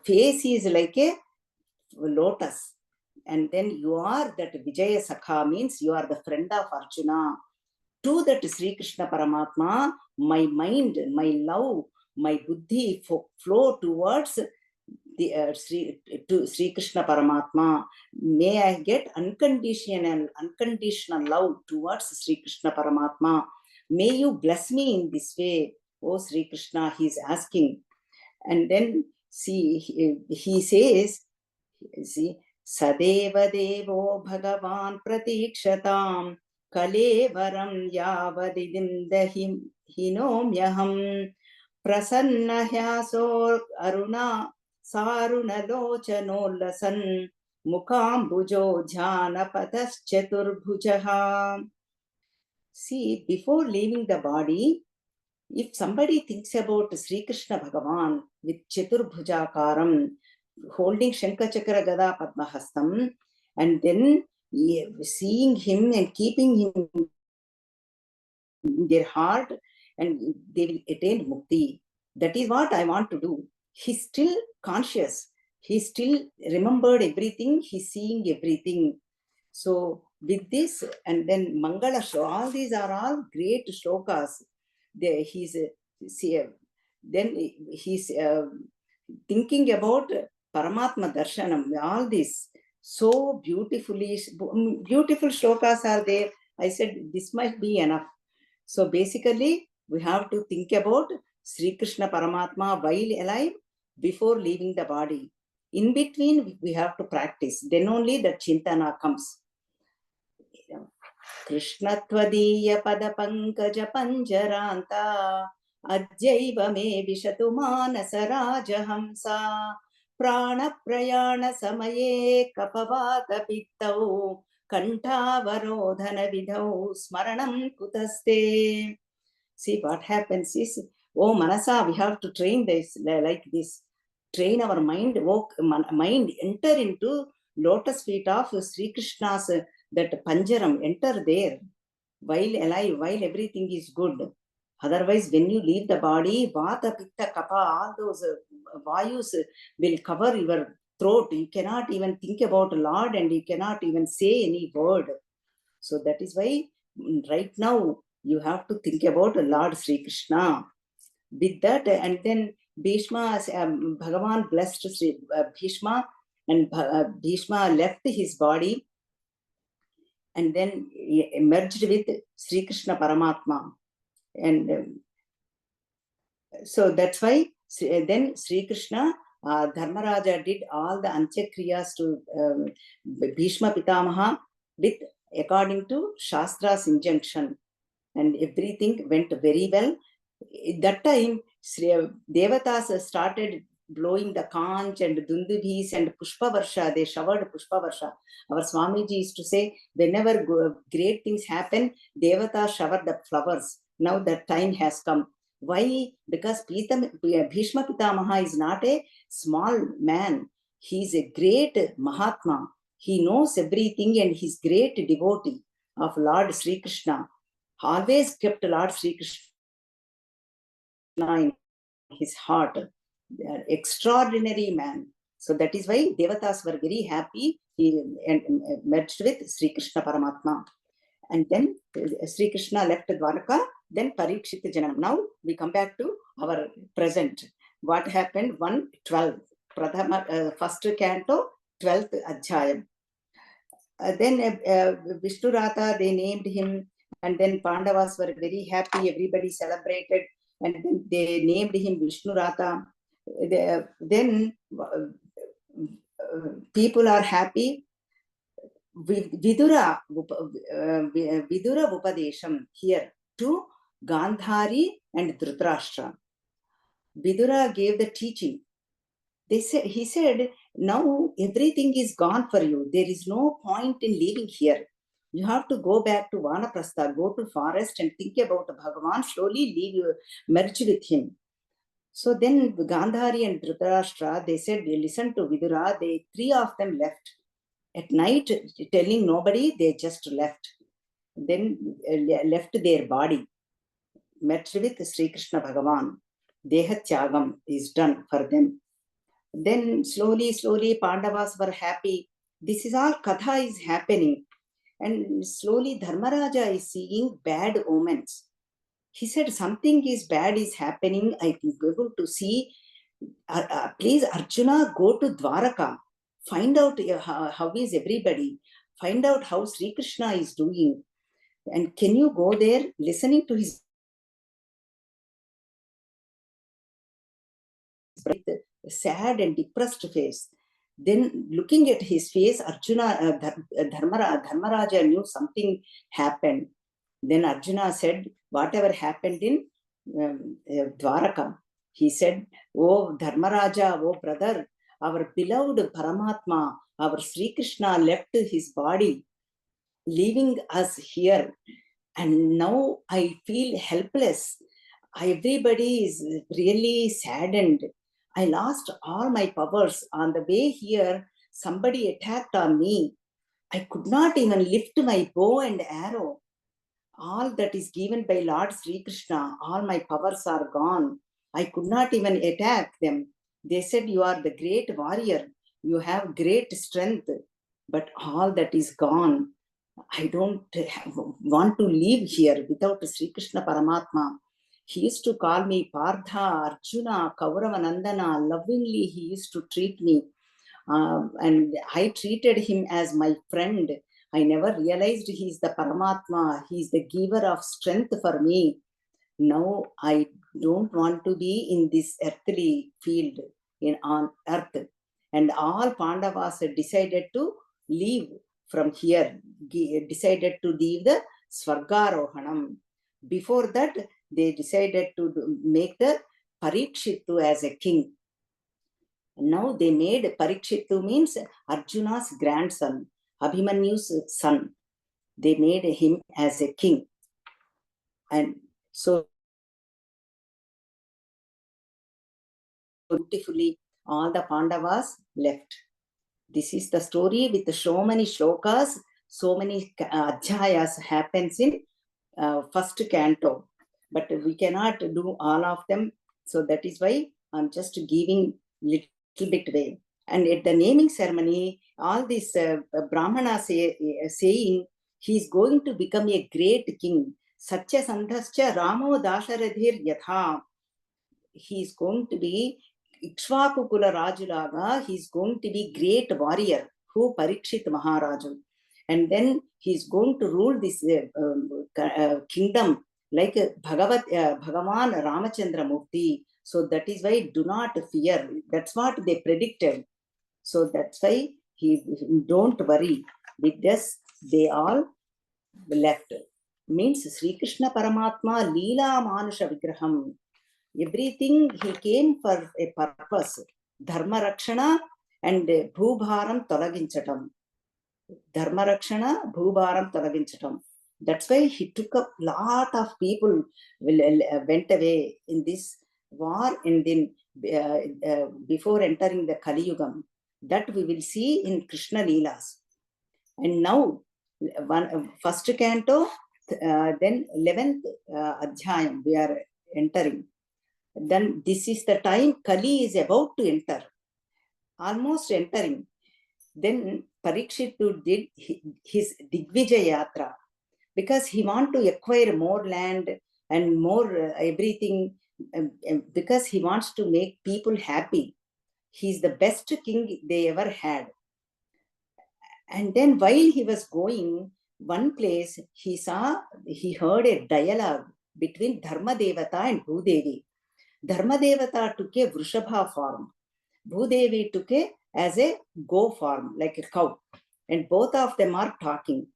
face is like a lotus. And then you are that Vijaya Sakha, means you are the friend of Arjuna. To that Sri Krishna Paramatma, my mind, my love, my buddhi flow towards the Sri Krishna Paramatma. May I get unconditional love towards Sri Krishna Paramatma. May you bless me in this way, oh Sri Krishna, he is asking. And then see, he says, see, Sadeva Devo Bhagavan Pratikshatam Kalevaram Yavadidindahim Hinomyaham Prasanna Hyasor Aruna Saruna Lochanolasan Mukambujo Jhanapatas Chaturbhujaha. See, before leaving the body, if somebody thinks about Sri Krishna Bhagavan with Chaturbhujakaram, holding Shankachakra Gada Padmahastam, and then seeing him and keeping him in their heart, and they will attain mukti. That is what I want to do. He's still conscious. He still remembered everything. He's seeing everything. So with this, and then Mangala, all these are all great shlokas. Then he's thinking about Paramatma Darshanam, all this. So beautiful shlokas are there. I said, this might be enough. So basically, we have to think about Sri Krishna Paramatma while alive, before leaving the body. In between, we have to practice. Then only the Chintana comes. Krishna Tvadiya Pada Pankaja Panjaranta Ajjaiva me Vishatu Manasa Rajahamsa Prana Prayana Samaye Kapavata Pittau Kantavarodhana Vidhau Smaranam Kutaste. See, what happens is, oh Manasa, we have to train this like this. Train our mind, mind, enter into lotus feet of Sri Krishna's, that Panjaram, enter there while alive, while everything is good. Otherwise, when you leave the body, Vata, Pitta, Kapha, all those Vayus will cover your throat. You cannot even think about Lord, and you cannot even say any word. So that is why right now you have to think about Lord Sri Krishna. With that, and then Bhishma, Bhagavan blessed Bhishma, and Bhishma left his body and then merged with Sri Krishna Paramatma. And so that's why then Sri Krishna Dharmaraja did all the Anchakriyas to Bhishma Pitamaha with according to Shastra's injunction, and everything went very well. At that time, Devatas started blowing the conch and dundubis and pushpa varsha. They showered pushpa varsha. Our Swamiji used to say, whenever great things happen, Devatas shower the flowers. Now that time has come. Why? Because Bhishma Pitamaha is not a small man. He is a great Mahatma. He knows everything and he's great devotee of Lord Sri Krishna. Always kept Lord Sri Krishna in his heart. Extraordinary man. So that is why Devatas were very happy. He merged with Sri Krishna Paramatma. And then Sri Krishna left Dwaraka, then Parikshit Janam. Now we come back to our present. What happened? 1:12. First canto, 12th Adhyayam. Then Vishnurata, they named him, and then Pandavas were very happy, everybody celebrated, and then they named him Vishnurata. Then people are happy. Vidura Upadesham here to Gandhari and Dhritarashtra. Vidura gave the teaching. He said, now everything is gone for you. There is no point in living here. You have to go back to Vanaprastha, go to forest and think about Bhagavan, slowly merge with him. So then Gandhari and Dhritarashtra, they said, they listened to Vidura, three of them left. At night, telling nobody, they just left. Then left their body, merged with Sri Krishna Bhagavan. Deha Tyagam is done for them. Then slowly, Pandavas were happy. This is all Katha is happening. And slowly Dharmaraja is seeing bad omens. He said, something is bad is happening. I am able to see. Please, Arjuna, go to Dwaraka. Find out how is everybody. Find out how Sri Krishna is doing. And can you go there, listening to his sad and depressed face. Then looking at his face, Arjuna, Dharmaraja knew something happened. Then Arjuna said, whatever happened in Dwaraka, he said, oh Dharmaraja, oh brother, our beloved Paramatma, our Sri Krishna left his body, leaving us here. And now I feel helpless. Everybody is really saddened. I lost all my powers. On the way here, somebody attacked on me. I could not even lift my bow and arrow. All that is given by Lord Sri Krishna, all my powers are gone. I could not even attack them. They said, you are the great warrior. You have great strength, but all that is gone. I don't want to live here without Sri Krishna Paramatma. He used to call me Partha, Arjuna, Kaurava Nandana. Lovingly, he used to treat me. And I treated him as my friend. I never realized he is the Paramatma. He is the giver of strength for me. Now I don't want to be in this earthly field on earth. And all Pandavas decided to leave from here, decided to leave the Swargarohanam. Before that, they decided to make the Parikshittu as a king. Now they made Parikshittu means Arjuna's grandson, Abhimanyu's son. They made him as a king. And so beautifully, all the Pandavas left. This is the story with so many shlokas, so many adhyayas happens in first canto. But we cannot do all of them. So that is why I'm just giving little bit way. And at the naming ceremony, all this Brahmana saying, he is going to become a great king. Satya Sandhascha Ramo Dasharadhir Yatha. He is going to be Ikshvakukula Rajulaga. He is going to be great warrior, who Parikshit Maharaju. And then he is going to rule this kingdom like Bhagavan Ramachandra Murti, So that is why do not fear. That's what they predicted. So that's why don't worry. With this, they all left. Means Sri Krishna Paramatma Leela Manusha Vigraham. Everything he came for a purpose. Dharma Rakshana and Bhubharam Tolaginchatam. Dharma Rakshana, Bhubharam Tolaginchatam. That's why he took a lot of people went away in this war, and then before entering the Kali Yugam. That we will see in Krishna Leelas. And now, first canto, then 11th adhyayam we are entering. Then this is the time Kali is about to enter, almost entering. Then Parikshitu did his Digvijaya Yatra because he want to acquire more land and more everything, because he wants to make people happy. He's the best king they ever had. And then while he was going one place, he heard a dialogue between Dharma Devata and Bhudevi. Dharma Devata took a Vrishabha form. Bhudevi took as a go form, like a cow. And both of them are talking.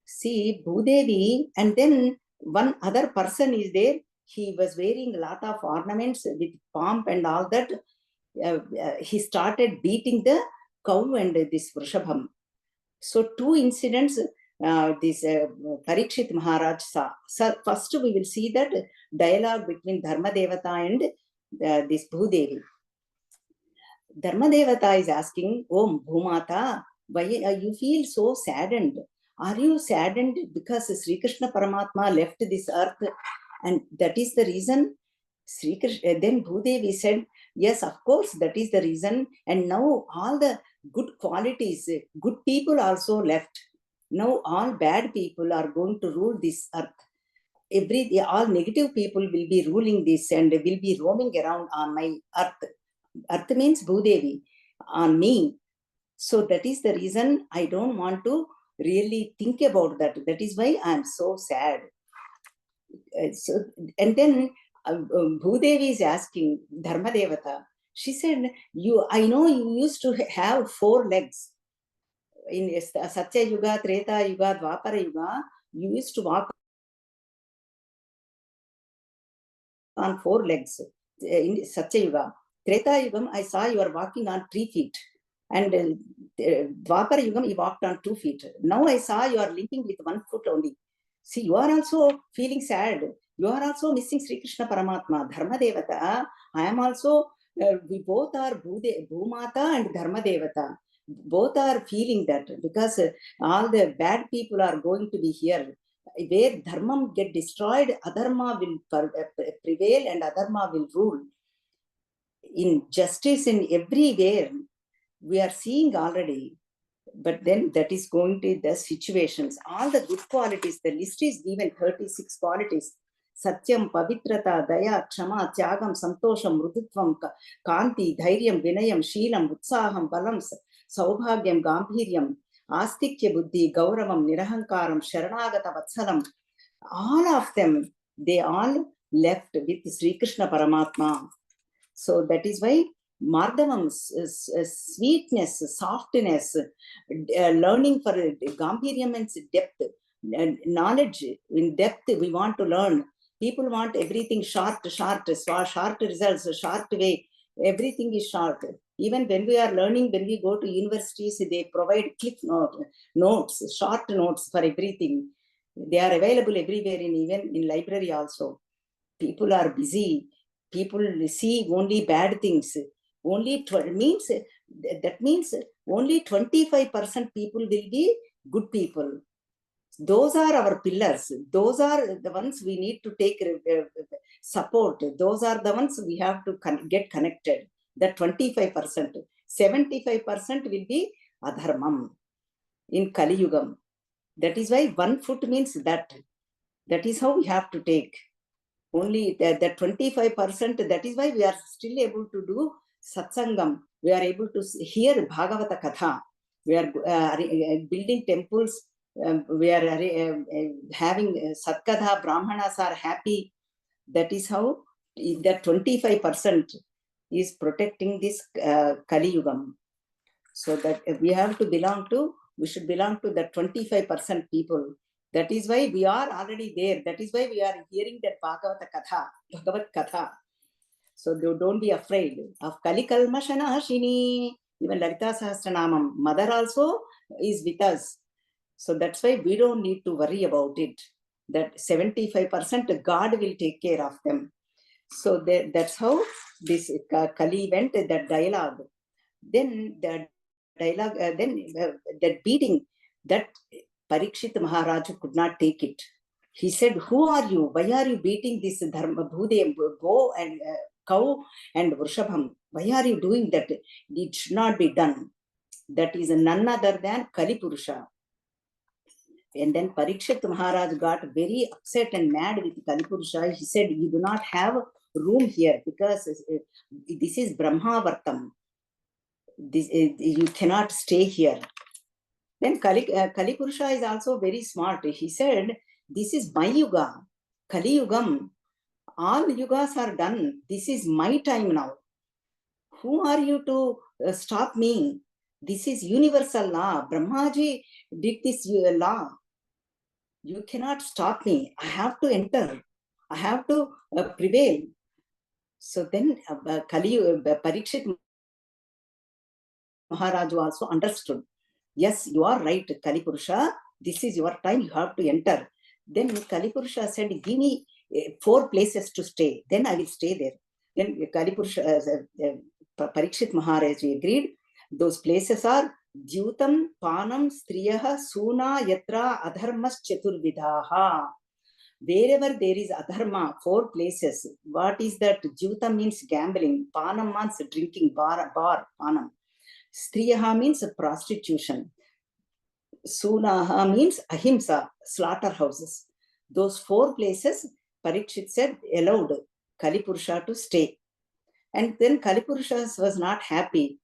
See, Bhudevi, and then one other person is there. He was wearing a lot of ornaments with pomp and all that. He started beating the cow and this Vrishabham. So two incidents this Parikshit Maharaj saw. So first we will see that dialogue between Dharma Devata and this Bhudevi. Dharma Devata is asking, Om Bhumata, why you feel so saddened? Are you saddened because Sri Krishna Paramatma left this earth? And that is the reason? Sri Krishna, then Bhudevi said, yes, of course, that is the reason. And now all the good qualities, good people also left. Now all bad people are going to rule this earth. All negative people will be ruling this and will be roaming around on my earth. Earth means Bhudevi, on me. So that is the reason I don't want to really think about that. That is why I am so sad. And then Bhudevi is asking Dharma Devata. She said, I know you used to have 4 legs. In Satya Yuga, Treta Yuga, Dwapara Yuga, you used to walk on 4 legs. In Satya Yuga. Treta Yugam, I saw you are walking on 3 feet. And Dwapara Yugam, you walked on 2 feet. Now I saw you are limping with 1 foot only. See, you are also feeling sad. You are also missing Sri Krishna Paramatma. Dharma Devata, I am also, we both are Bhumata and Dharma Devata. Both are feeling that because all the bad people are going to be here. Where Dharmam get destroyed, Adharma will prevail and Adharma will rule. In justice in everywhere, we are seeing already. But then that is going to the situations. All the good qualities, the list is given 36 qualities. Satyam, Pavitrata, Daya, Kshama, Tyagam, Santosham, Mrudutvam, Kanti, Dhairyam, Vinayam, Sheelam, Utsaham, Balam, Saubhagyam, Gambhiryam, Astikya Buddhi, Gauravam, Nirahankaram, Sharanagata Vatsalam. All of them, they all left with Sri Krishna Paramatma. So that is why Mardhavam, sweetness, softness, learning for Gambhiryam means depth, knowledge in depth we want to learn. People want everything short results, short way. Everything is short. Even when we are learning, when we go to universities, they provide click notes, short notes for everything. They are available everywhere, even in library also. People are busy. People see only bad things. Only that means only 25% people will be good people. Those are our pillars. Those are the ones we need to take support. Those are the ones we have to get connected. The 25%. 75% will be adharmam in Kali Yugam. That is why 1 foot means that. That is how we have to take. Only the 25%, that is why we are still able to do satsangam. We are able to hear Bhagavata Katha. We are building temples. We are having Satkatha. Brahmanas are happy. That is how that 25% is protecting this Kali Yugam. So that we should belong to the 25% people. That is why we are already there. That is why we are hearing that Bhagavat Katha. So don't be afraid of Kali Kalmashanashini. Even Lalita Sahasranamam, Mother also is with us. So that's why we don't need to worry about it. That 75% God will take care of them. So that's how this Kali went, that dialogue. Then the dialogue, that beating, that Parikshit Maharaj could not take it. He said, who are you? Why are you beating this Dharma Bhudev, go and cow and Vrishabham? Why are you doing that? It should not be done. That is none other than Kali Purusha. And then Parikshit Maharaj got very upset and mad with Kali Purusha. He said, you do not have room here because this is Brahmavartam. You cannot stay here. Then Kali Purusha is also very smart. He said, this is my yuga, Kali Yugam. All yugas are done. This is my time now. Who are you to stop me? This is universal law. Brahmaji did this law. You cannot stop me. I have to enter. I have to prevail. So then Parikshit Maharaj also understood. Yes, you are right, Kali Purusha. This is your time. You have to enter. Then Kali Purusha said, give me 4 places to stay. Then I will stay there. Then Kali Purusha, Parikshit Maharaj agreed. Those places are Dyutam, Panam, Striyaha, Suna, Yatra, Adharmas, Chaturvidaha. Wherever there is adharma, 4 places. What is that? Dyutam means gambling. Panam means drinking, bar, panam. Striyaha means prostitution. Sunaha means ahimsa, slaughterhouses. Those 4 places, Parikshit said, allowed Kali Purusha to stay. And then Kali Purusha was not happy.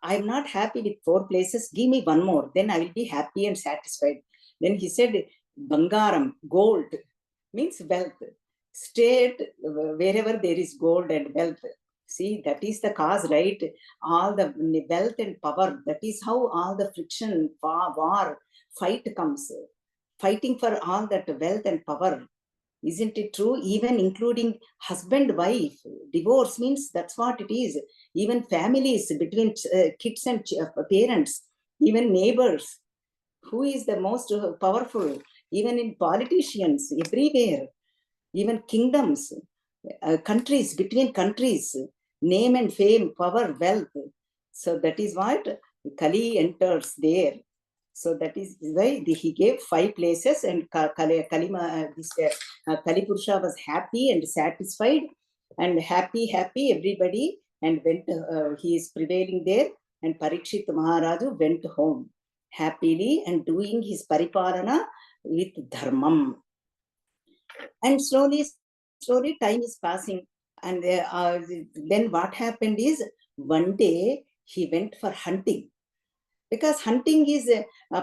I'm not happy with 4 places. Give me 1 more. Then I will be happy and satisfied. Then he said, Bangaram, gold, means wealth. Stay wherever there is gold and wealth. See, that is the cause, right? All the wealth and power. That is how all the friction, war, fight comes. Fighting for all that wealth and power. Isn't it true? Even including husband, wife. Divorce means that's what it is. Even families between kids and parents. Even neighbors. Who is the most powerful? Even in politicians, everywhere. Even kingdoms, countries, between countries. Name and fame, power, wealth. So that is what Kali enters there. So that is why he gave 5 places, and Kali Purusha was happy and satisfied, and happy everybody, and went. He is prevailing there, and Parikshit Maharaju went home happily and doing his paripalana with dharmam. And slowly time is passing. And then what happened is, one day he went for hunting, because hunting is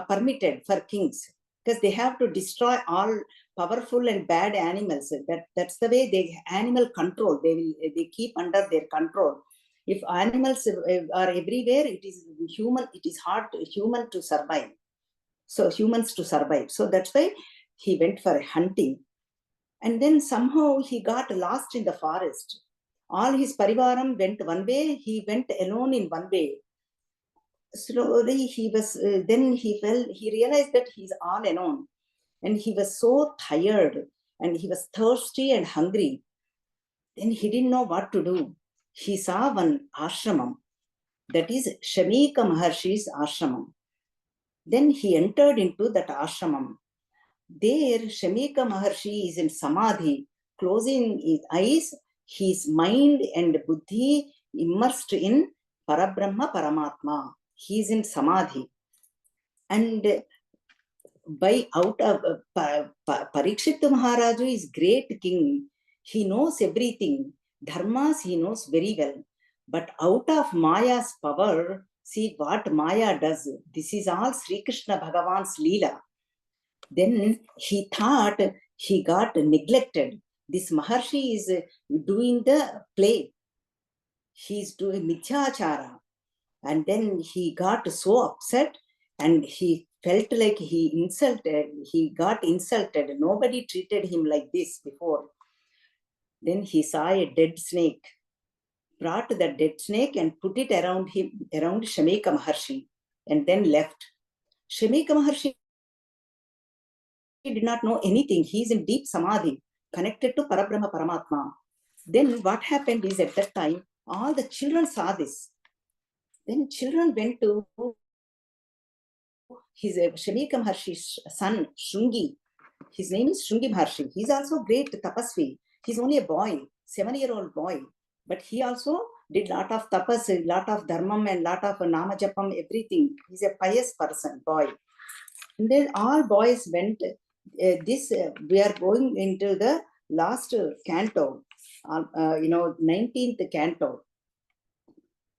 permitted for kings, because they have to destroy all powerful and bad animals. That's the way animal control, they keep under their control. If animals are everywhere, it is hard human to survive. So humans to survive. So that's why he went for hunting. And then somehow he got lost in the forest. All his parivaram went one way, he went alone in one way. Slowly he realized that he's all alone. And he was so tired, and he was thirsty and hungry. Then he didn't know what to do. He saw one ashramam, that is Shamika Maharshi's ashramam. Then he entered into that ashramam. There, Shamika Maharshi is in samadhi, closing his eyes, his mind and buddhi immersed in Parabrahma Paramatma. He is in samadhi. And by out of Parikshit Maharaju is great king. He knows everything. Dharmas he knows very well. But out of Maya's power, see what Maya does. This is all Sri Krishna Bhagavan's Leela. Then he thought he got neglected. this Maharshi is doing the play. He's doing mithyachara. And then he got so upset and he felt like he got insulted. Nobody treated him like this before. Then he saw a dead snake, brought the dead snake and put it around Shamika Maharshi, and then left. Shamika Maharshi did not know anything. He is in deep samadhi, connected to Parabrahma Paramatma. Then what happened is, at that time, all the children saw this. Then children went to his Shamika Maharshi's son, Shungi. His name is Shungi Maharshi. He's also great tapasvi. He's only a boy, 7-year-old boy. But he also did lot of tapas, lot of dharmam and lot of namajapam, everything. He's a pious person, boy. And then all boys went, we are going into the last canto, 19th canto.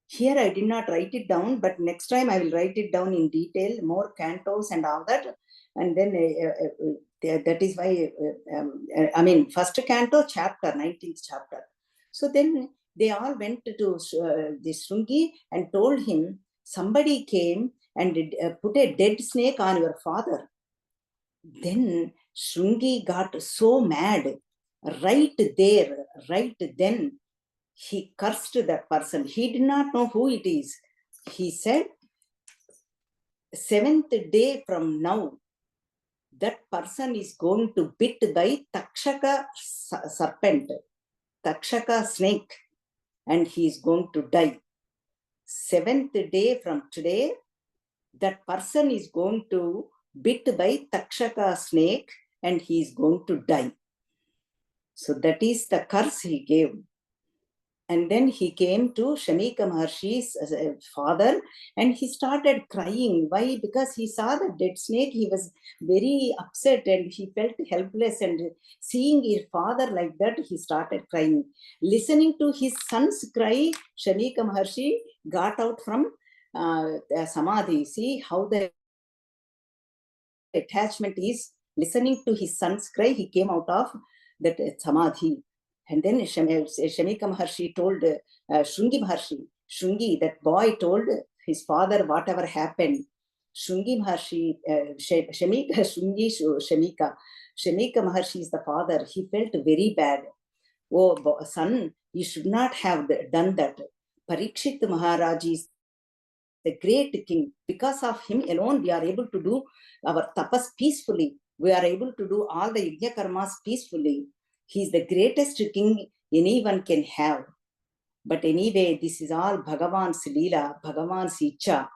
Here I did not write it down, but next time I will write it down in detail, more cantos and all that. And then that is why, first canto, chapter, 19th chapter. So then they all went to the Shungi and told him, somebody came and put a dead snake on your father. Then Shungi got so mad. Right there, right then, he cursed that person. He did not know who it is. He said, 7th day from now, that person is going to bit by Takshaka serpent, Takshaka snake, and he is going to die. 7th day from today, that person is going to bit by Takshaka snake and he is going to die. So that is the curse he gave. And then he came to Shamika Maharshi's father and he started crying. Why? Because he saw the dead snake. He was very upset and he felt helpless. And seeing his father like that, he started crying. Listening to his son's cry, Shamika Maharshi got out from Samadhi. See how the attachment is. Listening to his son's cry, he came out of that Samadhi. And then Shamika Maharshi told Shungi Maharshi, Shungi, that boy told his father whatever happened. Shungi Maharshi, Shamika Maharshi is the father. He felt very bad. Oh, son, you should not have done that. Parikshit Maharaj is the great king. Because of him alone, we are able to do our tapas peacefully. We are able to do all the yajna karmas peacefully. He is the greatest king anyone can have. But anyway, this is all Bhagavan's Leela, Bhagavan's Icha.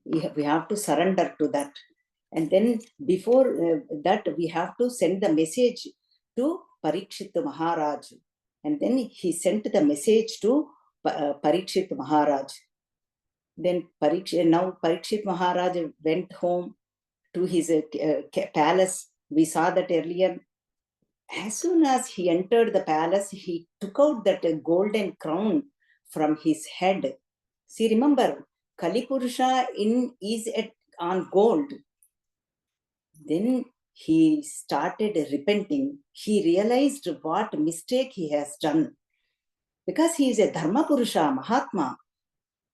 We have to surrender to that. And then before that, we have to send the message to Parikshit Maharaj. And then he sent the message to Parikshit Maharaj. Then Parikshit Maharaj went home to his palace. We saw that earlier. As soon as he entered the palace, he took out that golden crown from his head. See, remember, Kalipurusha is on gold. Then he started repenting. He realized what mistake he has done. Because he is a Dharma Purusha, Mahatma.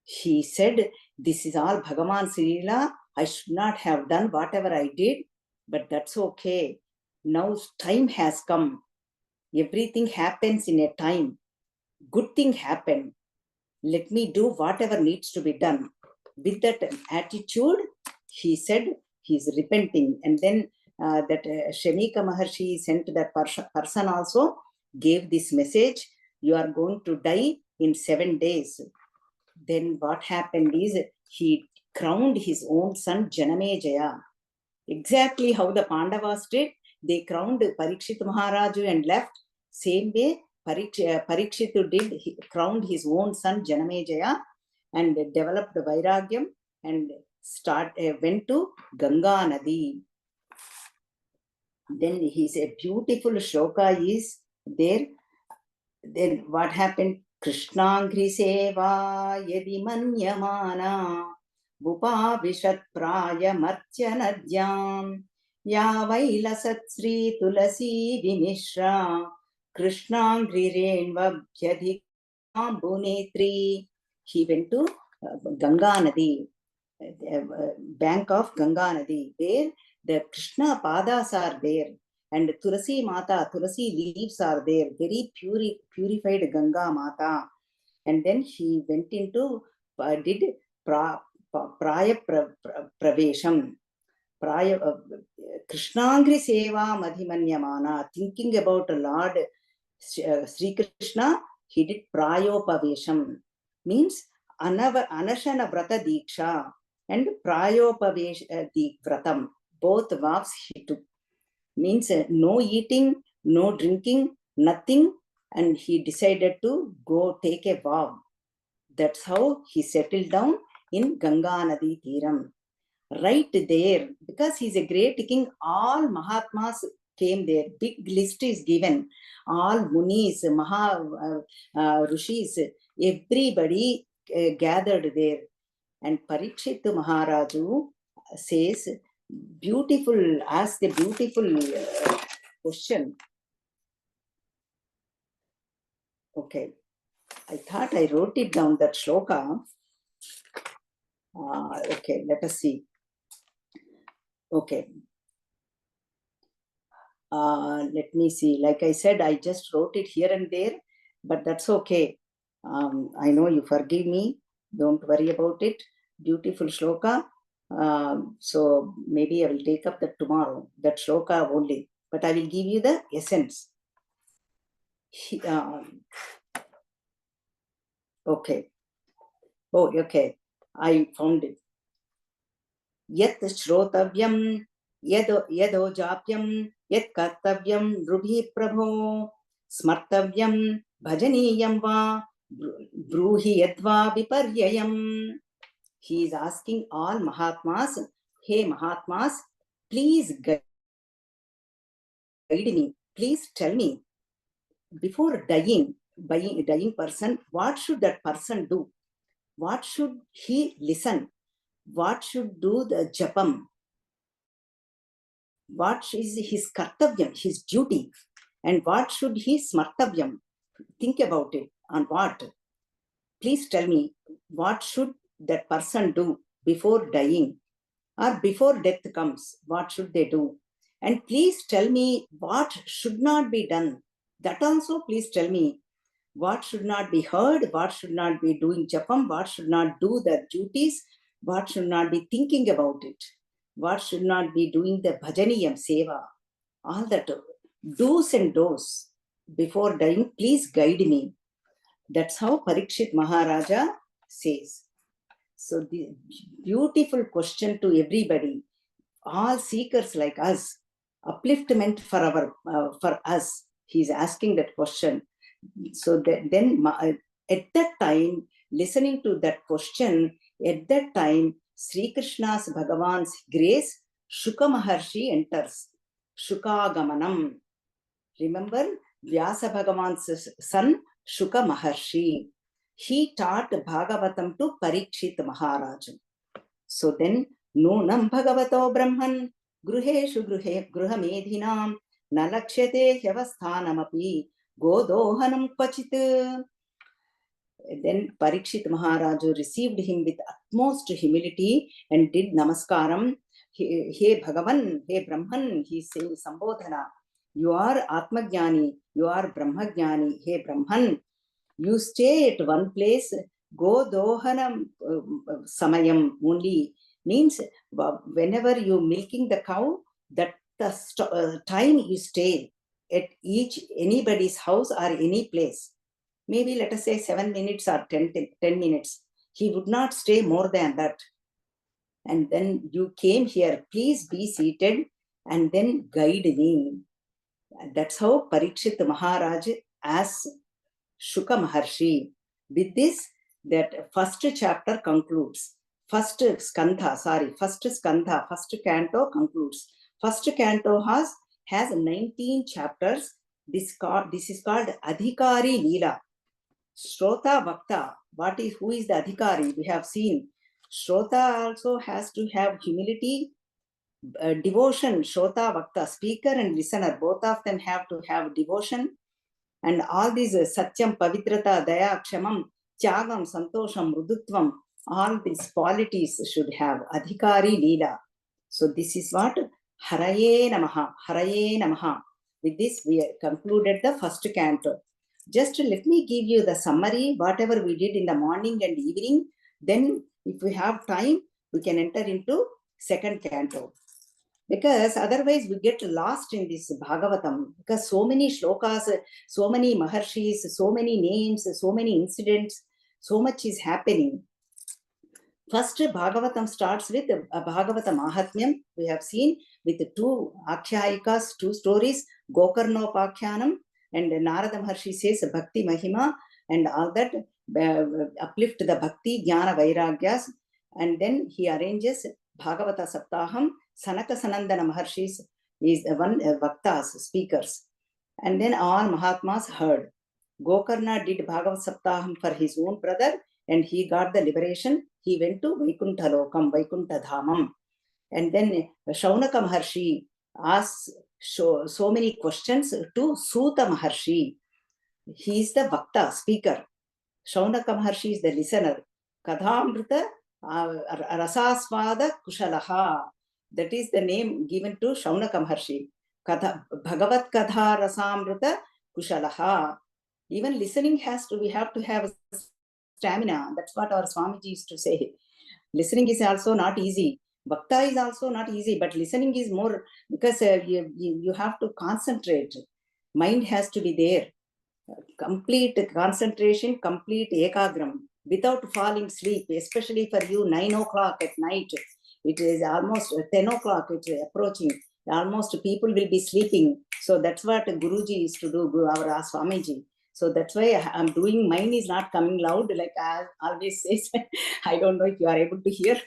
He said, this is all Bhagavan's Leela. I should not have done whatever I did, but that's okay. Now time has come. Everything happens in a time. Good thing happened. Let me do whatever needs to be done. With that attitude, he said he's repenting. And then Shamika Maharshi sent that person also, gave this message, you are going to die in 7 days. Then what happened is, he crowned his own son Janamejaya. Exactly how the Pandavas did. They crowned Parikshit Maharaj and left. Same way, Parikshit did, he crowned his own son Janamejaya and developed Vairagyam and went to Ganga Nadi. Then he's a beautiful shloka is there. Then what happened? Krishnangri seva yadi manyamana Vupavishat praya martyanadyam Ya vailasat sri tulasi vimishra Krishnam Grirenva Bhyadhikam Bhunetri. He went to Ganga Nadi, bank of Ganga Nadi, where the Krishna Padas are there, and Tulasi Mata, Tulasi leaves are there, very purified Ganga Mata. And then he went into, did Praya Pravesham, Praya Krishnangri Seva Madhimanyamana, thinking about Lord Sri Krishna, he did Prayopavesham, means Anashana Vrata Diksha and Prayopavesh Vratam, both vows he took, means no eating, no drinking, nothing, and he decided to go take a vow. That's how he settled down in Ganga Nadi Thiram. Right there, because he's a great king, all Mahatmas came there. Big list is given. All Munis, Rishis, everybody gathered there. And Parikshit Maharaju says, beautiful, ask the beautiful question. Okay, I thought I wrote it down, that shloka. Okay, let us see. Okay. Let me see. Like I said, I just wrote it here and there, but that's okay. I know you forgive me. Don't worry about it. Beautiful shloka. So maybe I will take up that tomorrow, that shloka only. But I will give you the essence. Okay. Oh, okay. I found it. Yat shrotavyam yadojapyam yat kartavyam rubhi prabho smartavyam bhajaniyam va bruhi yadva viparyayam. He is asking all Mahatmas, hey Mahatmas, please guide me, please tell me, before dying person, what should that person do? What should he listen? What should do the japam? What is his kartavyam, his duty? And what should he smartavyam? Think about it. On what? Please tell me, what should that person do before dying? Or before death comes, what should they do? And please tell me what should not be done. That also please tell me. What should not be heard, what should not be doing japam, what should not do the duties, what should not be thinking about it, what should not be doing the bhajaniyam seva, all that do's and don'ts before dying, please guide me. That's how Parikshit Maharaja says. So the beautiful question to everybody, all seekers like us, upliftment for us. He's asking that question. So then at that time, listening to that question, at that time, Sri Krishna's Bhagavan's grace, Shuka Maharshi enters. Shuka Gamanam. Remember, Vyasa Bhagavan's son, Shuka Maharshi. He taught Bhagavatam to Parikshit Maharaj. So then, Nunam Bhagavato Brahman, Gruheshu Gruhamedhinam, Nalakshate Hyavasthanamapi, Godohanam Pachit. Then Parikshit Maharaju received him with utmost humility and did namaskaram. He Bhagavan, he Brahman, he said Sambodhana. You are Atmajnani, you are Brahmajnani, he Brahman. You stay at one place, Godohanam Samayam only, means whenever you milking the cow, that the time you stay at anybody's house or any place. Maybe let us say 7 minutes or 10 minutes. He would not stay more than that. And then you came here, please be seated and then guide me. That's how Parikshit Maharaj asked Shuka Maharshi. With this, that first chapter concludes. First skandha, first canto concludes. First canto has 19 chapters. This is called Adhikari Leela. Shrota Bhakta, who is the Adhikari? We have seen. Shrota also has to have humility, devotion. Shrota Bhakta, speaker and listener, both of them have to have devotion, And all these Satyam, Pavitrata, Daya, Kshamam, Tyagam, Santosham, Mrudutvam, all these qualities should have. Adhikari Leela. So this is what Haraye Namaha, Haraye Namaha. With this, we concluded the first canto. Just let me give you the summary, whatever we did in the morning and evening. Then, if we have time, we can enter into second canto. Because otherwise we get lost in this Bhagavatam. Because so many shlokas, so many maharshis, so many names, so many incidents, so much is happening. First, Bhagavatam starts with Bhagavata Mahatmyam. We have seen with two Akhyayikas, two stories, Gokarnopakyanam, and Narada Maharshi says Bhakti Mahima, and all that uplift the Bhakti, Jnana, Vairagyas. And then he arranges Bhagavata Sapthaham. Sanaka Sanandana Maharshis is the one Vaktas, speakers. And then all Mahatmas heard. Gokarna did Bhagavat Saptaham for his own brother, and he got the liberation. He went to Vaikuntha Lokam, Vaikuntha Dhamam. And then Shaunaka Maharshi asked so many questions to Suta Maharshi. He is the Vakta, speaker. Shaunaka Maharshi is the listener. Kadhamrita Rasasvada Kushalaha. That is the name given to Shaunaka Maharshi. Bhagavat Kadha Rasamrita Kushalaha. Even listening we have to have stamina. That's what our Swamiji used to say. Listening is also not easy. Bhakta is also not easy, but listening is more, because you have to concentrate. Mind has to be there. Complete concentration, complete ekagram, without falling asleep, especially for you, 9 o'clock at night. It is almost 10 o'clock, it's approaching. Almost people will be sleeping. So that's what Guruji used to do, our Swamiji. So that's why I'm doing, mine is not coming loud, like I always say. I don't know if you are able to hear,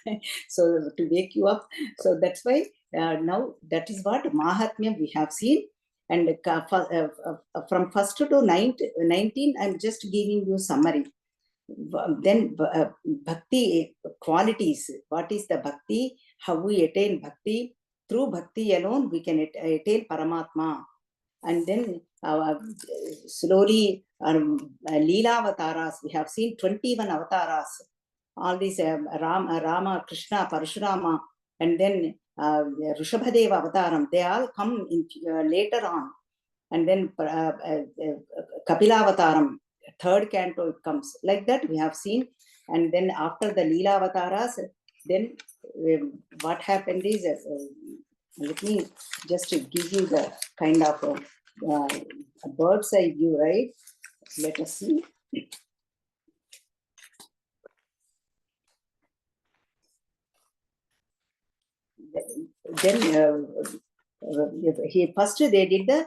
so to wake you up. So that's why now that is what Mahatmya we have seen. And from 1st to 19, I'm just giving you summary. Then bhakti qualities. What is the bhakti? How we attain bhakti? Through bhakti alone, we can attain Paramatma. And then slowly Leela Avataras, we have seen 21 avatars. All these Rama, Krishna, Parashurama, and then Rishabhadeva Avataram, they all come in, later on. And then Kapila Avataram, third canto it comes. Like that we have seen. And then after the Leela Avataras, then what happened is, let me just give you the kind of a bird's eye view, right? Let us see. Then first they did the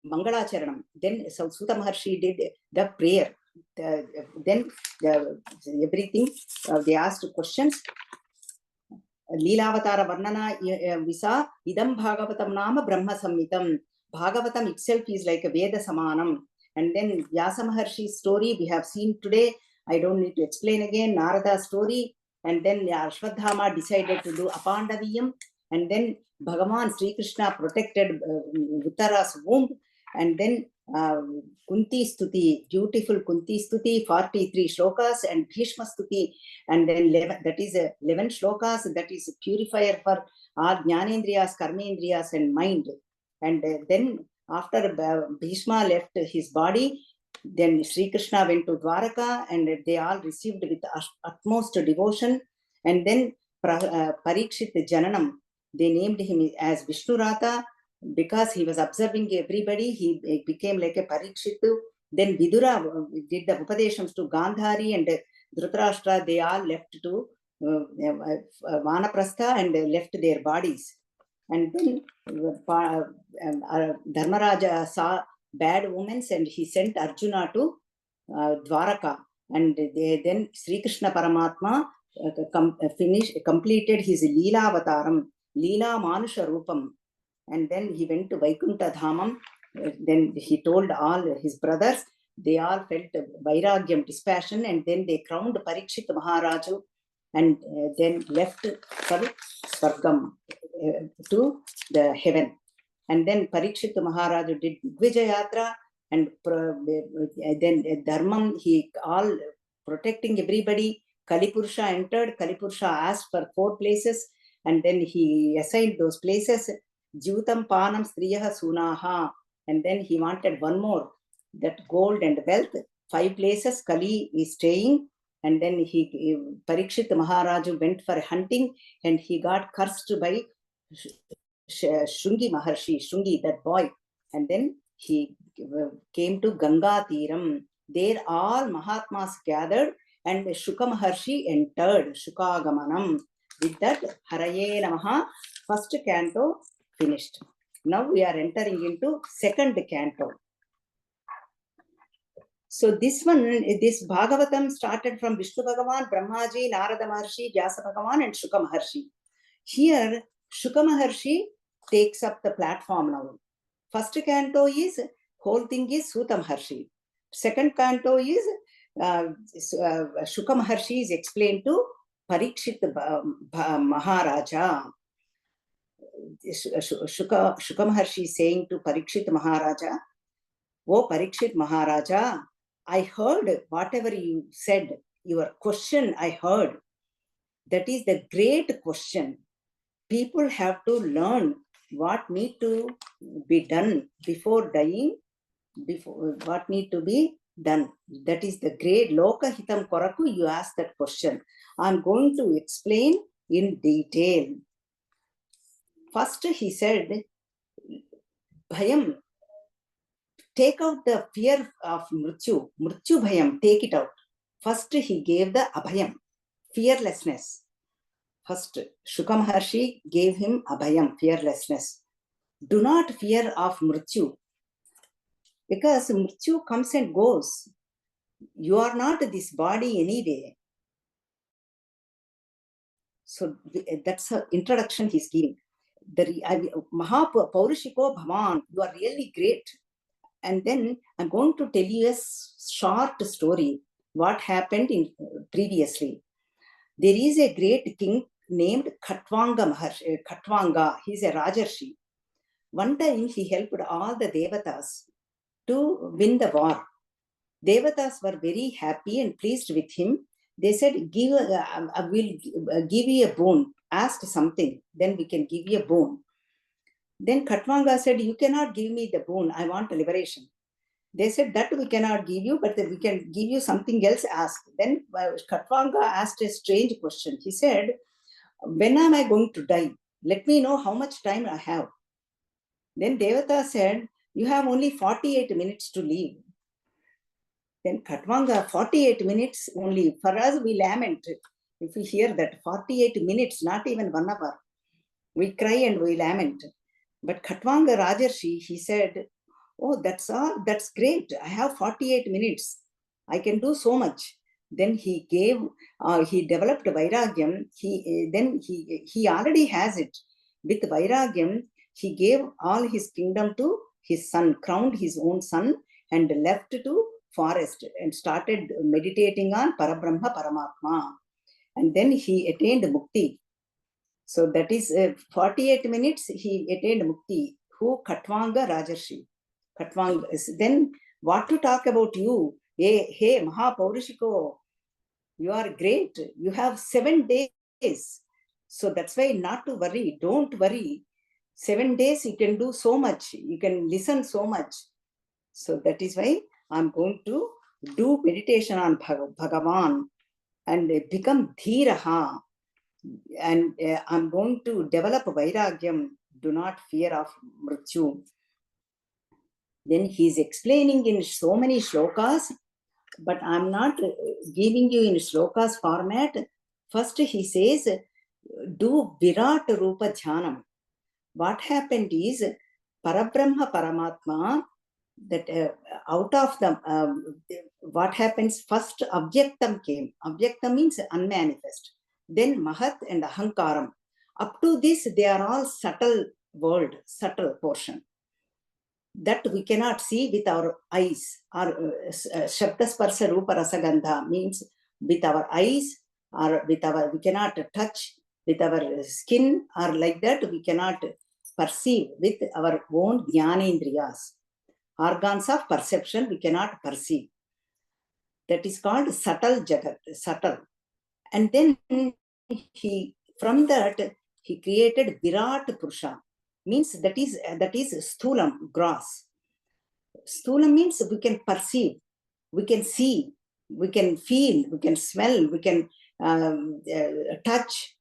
Mangalacharanam. Then Suta Maharshi did the prayer. Then everything, they asked questions. Leelavatara Varnana Visa Idam Bhagavatam Nama Brahma Samhitam. Bhagavatam itself is like a Veda Samanam. And then Vyasa Maharshi's story we have seen today. I don't need to explain again. Narada's story. And then Ashwadhama decided to do Apandaviyam. And then Bhagavan Sri Krishna protected Uttara's womb. And then Kunti Stuti, beautiful Kunti Stuti, 43 shlokas, and Bhishma Stuti, and then 11, that is 11 shlokas, that is purifier for all Jnanendriyas, Karmendriyas, and mind. And then after Bhishma left his body, then Sri Krishna went to Dwaraka, and they all received with utmost devotion. And then Parikshit Jananam, they named him as Vishnurata, because he was observing everybody. He became like a Parikshitu. Then Vidura did the Upadeshams to Gandhari and Dhritarashtra. They all left to Vanaprastha and left their bodies. And then Dharmaraja saw bad omens and he sent Arjuna to Dwaraka. And then Sri Krishna Paramatma completed his Leela Avataram, Leela Manusha Rupam. And then he went to Vaikuntha Dhamam. Then he told all his brothers. They all felt Vairagyam, dispassion, and then they crowned Parikshit Maharaju and then left for Swargam, to the heaven. And then Parikshit Maharaj did Digvijaya Yatra, and then Dharmam, he all protecting everybody. Kalipurusha entered. Kalipurusha asked for 4 places, and then he assigned those places. Jutam Panam Striyaha Sunaha. And then he wanted one more, that gold and wealth. 5 places Kali is staying. And then Parikshit Maharaj went for hunting, and he got cursed by Shungi Maharshi, Shungi, that boy. And then he came to Ganga Tiram. There all Mahatmas gathered, and Shuka Maharshi entered, Shukagamanam. With that, Haraye Namaha, first canto finished. Now we are entering into second canto. So this Bhagavatam started from Vishnu Bhagavan, Brahmaji, Narada Maharshi, Vyasa Bhagavan, and Shuka Maharshi. Here, Shuka Maharshi takes up the platform now. First canto is, whole thing is Suta Maharshi. Second canto is, Shuka Maharshi is explained to Parikshit Maharaja. Shuka Maharshi is saying to Parikshit Maharaja, "Oh Parikshit Maharaja, I heard whatever you said, your question I heard. That is the great question. People have to learn what need to be done before dying, what need to be done. That is the great Loka Hitam Koraku, you asked that question. I'm going to explain in detail." First he said, Bhayam, take out the fear of Mrityu. Mrityu Bhayam, take it out. First he gave the Abhayam, fearlessness. First, Shuka Maharshi gave him Abhayam, fearlessness. Do not fear of Mrityu, because Mrityu comes and goes. You are not this body anyway. So that's an introduction he's giving. Mahapaurishiko Bhavan, you are really great. And then I'm going to tell you a short story, what happened in previously. There is a great king named Khatvanga Maharshi. Khatvanga, he's a Rajarshi. One time he helped all the Devatas to win the war. Devatas were very happy and pleased with him. They said, we'll give you a boon. Ask something, then we can give you a boon. Then Khatvanga said, you cannot give me the boon. I want liberation. They said, that we cannot give you, but we can give you something else. Ask. Then Khatvanga asked a strange question. He said, when am I going to die? Let me know how much time I have. Then Devata said, you have only 48 minutes to live. Then Khatvanga, 48 minutes only. For us, we lament if we hear that 48 minutes, not even 1 hour. We cry and we lament. But Khatvanga Rajarshi, he said, oh, that's all. That's great. I have 48 minutes. I can do so much. Then he developed Vairagyam. He already has it. With Vairagyam, he gave all his kingdom to his son, crowned his own son, and left to forest and started meditating on Parabrahma Paramatma. And then he attained Mukti. So that is 48 minutes he attained Mukti. Who? Khatvanga Rajarshi. Khatvanga. Then what to talk about you? Hey, Mahapaurishiko, you are great. You have 7 days. So that's why not to worry. Don't worry. 7 days you can do so much. You can listen so much. So that is why I'm going to do meditation on Bhagavan and become Dhiraha. And I'm going to develop Vairagyam. Do not fear of Mrityu. Then he's explaining in so many shlokas, but I'm not giving you in shlokas format. First he says, do Virat Rupa Jhanam. What happened is, Parabrahma Paramatma, that out of the, what happens, first Avyaktam came. Avyaktam means unmanifest. Then Mahat and Ahankaram. Up to this, they are all subtle world, subtle portion. That we cannot see with our eyes. Or Shabda Sparsa Rupa Rasagandha means with our eyes, or with our, we cannot touch with our skin, or like that we cannot perceive with our own jnanendriyas. Organs of perception we cannot perceive. That is called subtle jagat, subtle. And then from that he created Virat Purusha. Means that is sthulam, gross. Sthulam means we can perceive, we can see, we can feel, we can smell, we can touch,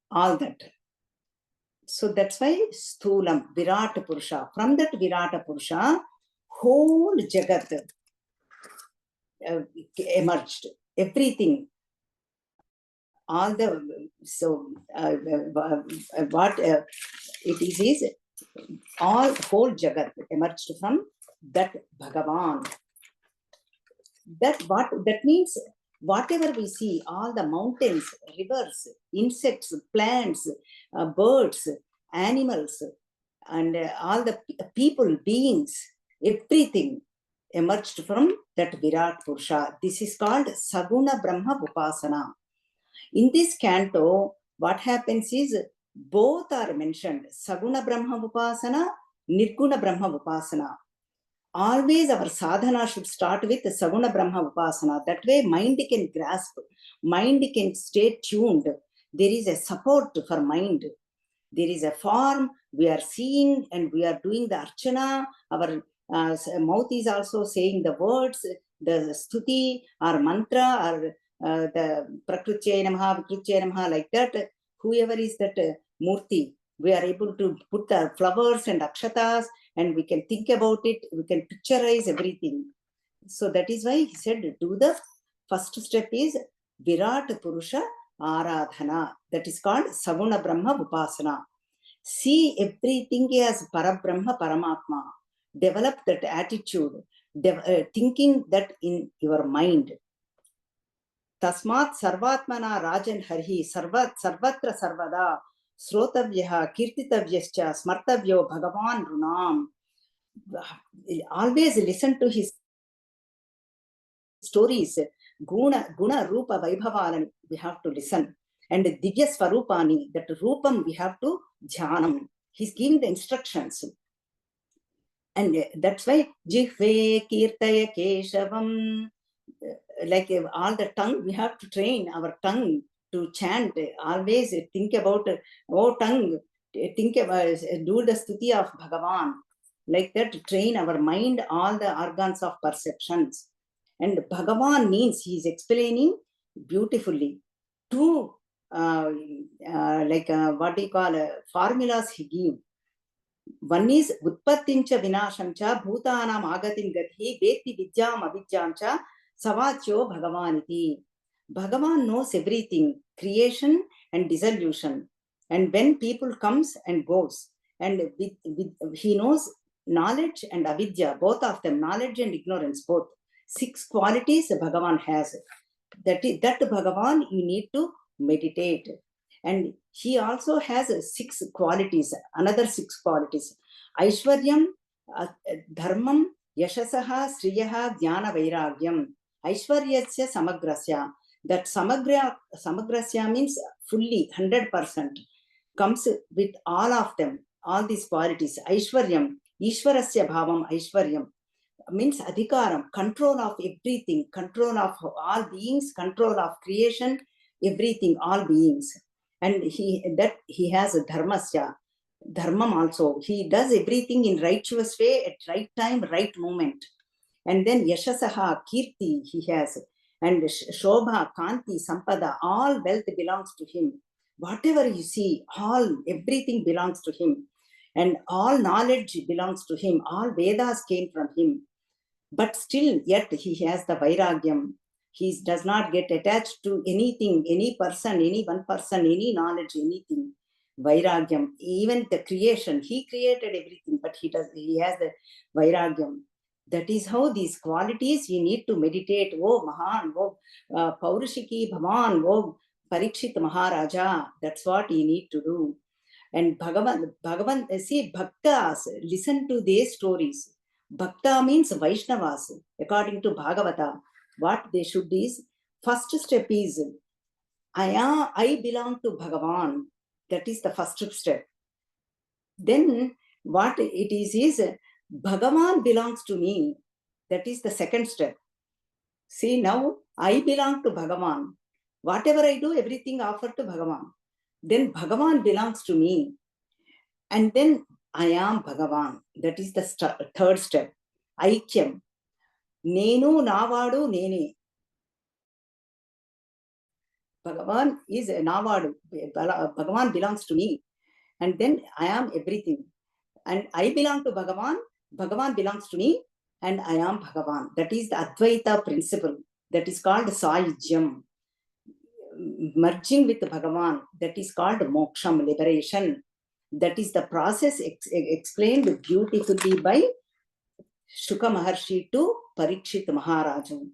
all that. So that's why sthulam, Virat Purusha. From that Virat Purusha, whole Jagat emerged. Everything, all the, so what it is all whole Jagat emerged from that Bhagavan. That means whatever we see, all the mountains, rivers, insects, plants, birds, animals, and all the people, beings, everything emerged from that Virat Purusha. This is called Saguna Brahma Upasana. In this canto, what happens is both are mentioned, Saguna Brahma Upasana, Nirguna Brahma Upasana. Always our sadhana should start with Saguna Brahma Upasana. That way mind can grasp, mind can stay tuned. There is a support for mind. There is a form we are seeing and we are doing the archana. Our mouth is also saying the words, the stuti or mantra or the prakrutya namaha, vikrutya namaha, like that. Whoever is that murti, we are able to put the flowers and akshatas and we can think about it, we can picturize everything. So that is why he said, do the first step is Virat Purusha Aradhana. That is called Saguna Brahma Upasana. See everything as Parabrahma Paramatma. Develop that attitude, thinking that in your mind. Tasmat Sarvatmana Rajan Harhi Sarvatra Sarvada Srotavyaha Kirtitavyascha Smartavyo Bhagavan Runam. Always listen to his stories. Guna Rupa Vaibhavan, we have to listen. And Divya Swarupani, that Rupam we have to Jhanam. He's giving the instructions. And that's why Jihve Kirtaya Keshavam, like all the tongue, we have to train our tongue to chant. Always think about, oh tongue, think about, do the stuti of Bhagavan. Like that, train our mind, all the organs of perceptions. And Bhagavan means he is explaining beautifully. Two, what do you call, formulas he gives. One is Utpattincha Vinashamcha Bhutanam Agatim Gathi Veti Vidyam Avidyamcha Savachyo Bhagavaniti. Bhagavan knows everything, creation and dissolution. And when people comes and goes, and he knows knowledge and avidya, both of them, knowledge and ignorance, both. 6 qualities Bhagavan has. That Bhagavan you need to meditate. And he also has 6 qualities, another 6 qualities. Aishwaryam, Dharmam, Yashasaha, Sriyaha, Dhyana, Vairagyam. Aishwaryasya Samagrasya. That Samagrasya means fully, 100%. Comes with all of them, all these qualities. Aishwaryam, Ishwarasya Bhavam, Aishwaryam. Means adhikaram, control of everything, control of all beings, control of creation, everything, all beings. And he has a dharmasya, dharmam also. He does everything in righteous way, at right time, right moment. And then yashasaha, kirti he has. And shobha, kanti, sampada, all wealth belongs to him. Whatever you see, everything belongs to him. And all knowledge belongs to him. All Vedas came from him. But still, yet he has the vairagyam. He does not get attached to anything, any person, any one person, any knowledge, anything. Vairagyam. Even the creation, he created everything, but he has the vairagyam. That is how these qualities you need to meditate. Oh Mahan, oh Paurishiki Bhavan, oh Parikshit Maharaja. That's what you need to do. And Bhagavan, see, Bhaktas, listen to these stories. Bhakta means Vaishnavas. According to Bhagavata, what they should is, first step is, I belong to Bhagavan. That is the first step. Then what it is Bhagavan belongs to me. That is the second step. See, now I belong to Bhagavan. Whatever I do, everything offered to Bhagavan. Then Bhagavan belongs to me. And then I am Bhagavan. That is the third step. Aikyam. Nenu navadu nene. Bhagavan is navadu. Bhagavan belongs to me. And then I am everything. And I belong to Bhagavan. Bhagavan belongs to me. And I am Bhagavan. That is the Advaita principle. That is called Sahijyam. Merging with Bhagavan. That is called Moksham, liberation. That is the process explained beautifully by Shuka Maharshi to Parikshit Maharaju.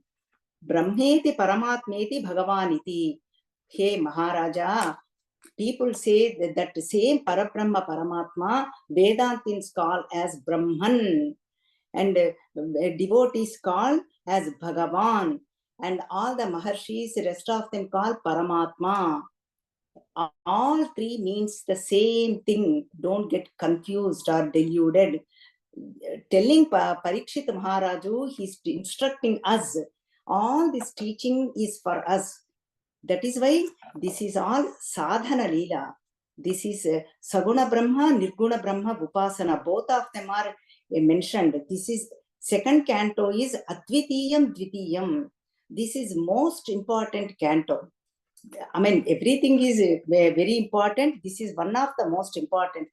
Brahmeti Paramatmeti Bhagavaniti. Hey Maharaja, people say that the same Parabrahma Paramatma, Vedantins call as Brahman, and devotees call as Bhagavan, and all the Maharshis, rest of them call Paramatma. All three means the same thing. Don't get confused or deluded. Telling Parikshit Maharaju, he's instructing us. All this teaching is for us. That is why this is all sadhana leela. This is Saguna Brahma, Nirguna Brahma, Upasana. Both of them are mentioned. This is second canto is Advitiyam Dvitiyam. This is most important canto. I mean, everything is very important. This is one of the most important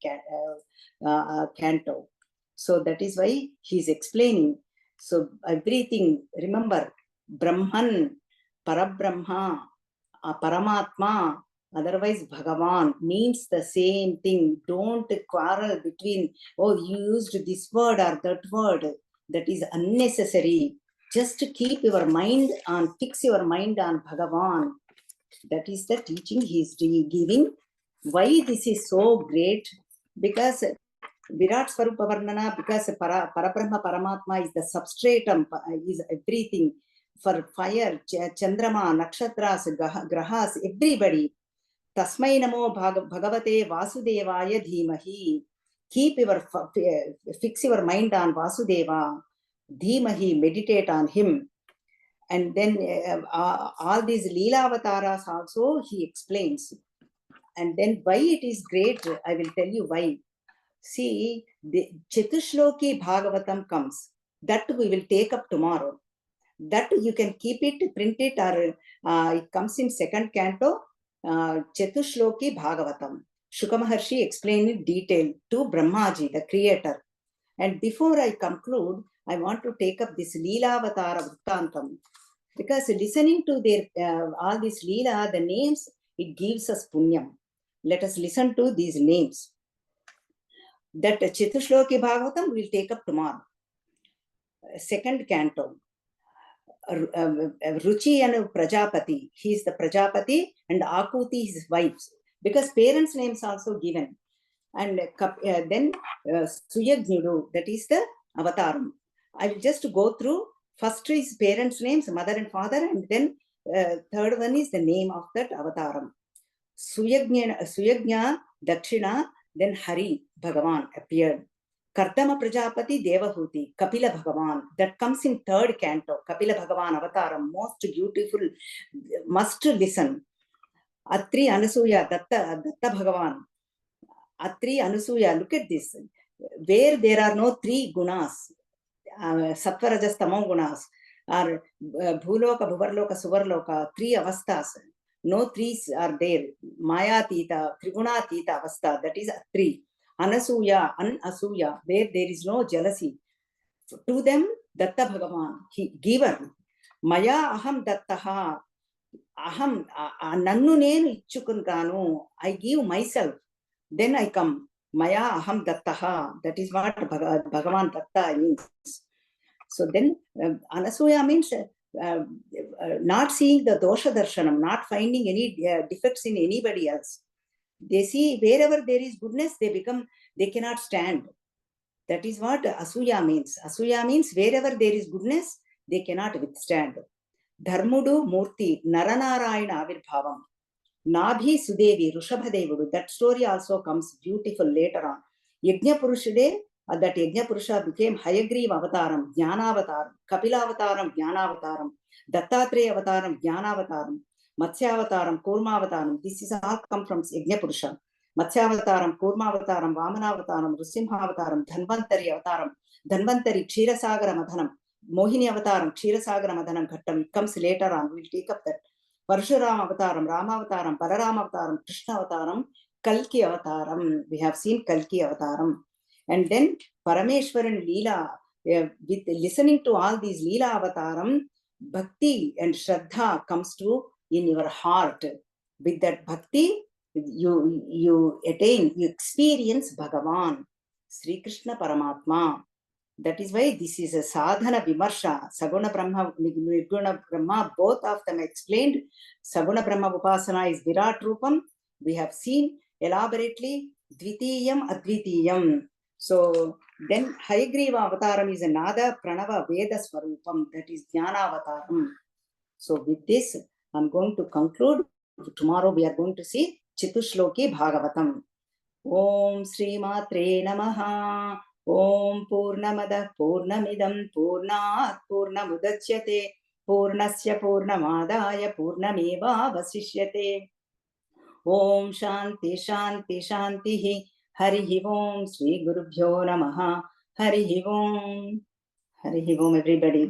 canto. So that is why he is explaining. So everything, remember, Brahman, Parabrahma, Paramatma, otherwise Bhagavan means the same thing. Don't quarrel between, oh, you used this word or that word. That is unnecessary. Just keep your mind on, fix your mind on Bhagavan. That is the teaching he is giving. Why this is so great? Because Virat Swarupa Varnana, because Parabrahma Paramatma is the substratum, is everything. For fire, Chandrama, Nakshatras, Grahas, everybody. Tasmai Namo Bhagavate Vasudevaya Dhimahi. Keep your, fix your mind on Vasudeva. Dhimahi, meditate on him. And then all these Leela Avataras also he explains. And then why it is great, I will tell you why. See, the Chatushloki Bhagavatam comes. That we will take up tomorrow. That you can keep it, print it, or it comes in second canto, Chatushloki Bhagavatam. Shuka Maharshi explained in detail to Brahmaji, the creator. And before I conclude, I want to take up this Leela Avatara Vrittantam. Because listening to their all this Leela, the names, it gives us punyam. Let us listen to these names. That Chatushloki Bhagavatam will take up tomorrow. Second canto. Ruchi and Prajapati. He is the Prajapati and Akuti his wives. Because parents' names also given. And then Suyagnudu, that is the Avataram. I will just go through. First is parents' names, mother and father, and then third one is the name of that Avataram. Suyagnya Dakshina, then Hari Bhagavan appeared. Kardama Prajapati Devahuti, Kapila Bhagavan. That comes in third canto. Kapila Bhagavan Avataram, most beautiful, must listen. Atri Anasuya, Datta Bhagavan. Atri Anasuya, look at this. Where there are no three gunas, Sattva Rajas Tamo gunas, or Bhuloka, Bhuvarloka, Suvarloka, three avasthas. No trees are there. Maya Tita, Triguna Tita avastha, that is Atri. Anasuya, Anasuya, where there is no jealousy. To them, Datta Bhagavan, he given. Maya Aham Dattaha, Aham, Nannu Nenu Ichukuntanu, I give myself. Then I come. Maya Aham Dattaha, that is what Bhagavan Datta means. So then Anasuya means not seeing the dosha darshanam, not finding any defects in anybody else. They see wherever there is goodness, they cannot stand. That is what Asuya means. Asuya means wherever there is goodness, they cannot withstand. Dharmudu Murti, Naranarayana Avirbhavam. Nabhi Sudevi, Rushabhadevudu. That story also comes beautiful later on. Yajna Purusha, that Yajna Purusha became Hayagriva Avataram, Jnana Avataram, Kapila Avataram, Jnana Avataram, Dattatreya Avataram, Jnana Avataram, Matsya Avataram, Kurma Avataram. This is all come from Yajna Purusha. Matsya Avataram, Kurma Avataram, Vamana Avataram, Rusimha Avataram, Dhanvantari Avataram, Dhanvantari, Kshirasagara Madhanam, Mohini Avataram, Kshirasagara Madhanam Ghattam. It comes later on. We'll take up that. Parshuram Avataram, Rama Avataram, Balaram Avataram, Krishna Avataram, Kalki Avataram. We have seen Kalki Avataram. And then Parameshwaran Leela, with listening to all these Leela Avataram, Bhakti and Shraddha comes to in your heart. With that Bhakti, you attain, you experience Bhagavan, Sri Krishna Paramatma. That is why this is a sadhana vimarsha. Saguna Brahma, Nirguna Brahma, both of them explained. Saguna Brahma Upasana is Virat Rupam. We have seen elaborately Dvitiyam Advitiyam. So then Hayagriva Avataram is a Nada Pranava Veda Swarupam. That is Jnana Avataram. So with this, I'm going to conclude. Tomorrow we are going to see Chitushloki Bhagavatam. Om Sri Matre Namaha. Om Purnamadah Purnamidam Purnat Purnamudachyate Purnasya Purnamadaya Purnameva Vasishyate. Om Shanti Shanti Shanti Harihi Om Sri Gurubhyo Namaha. Harihi Om. Harihi Om, everybody.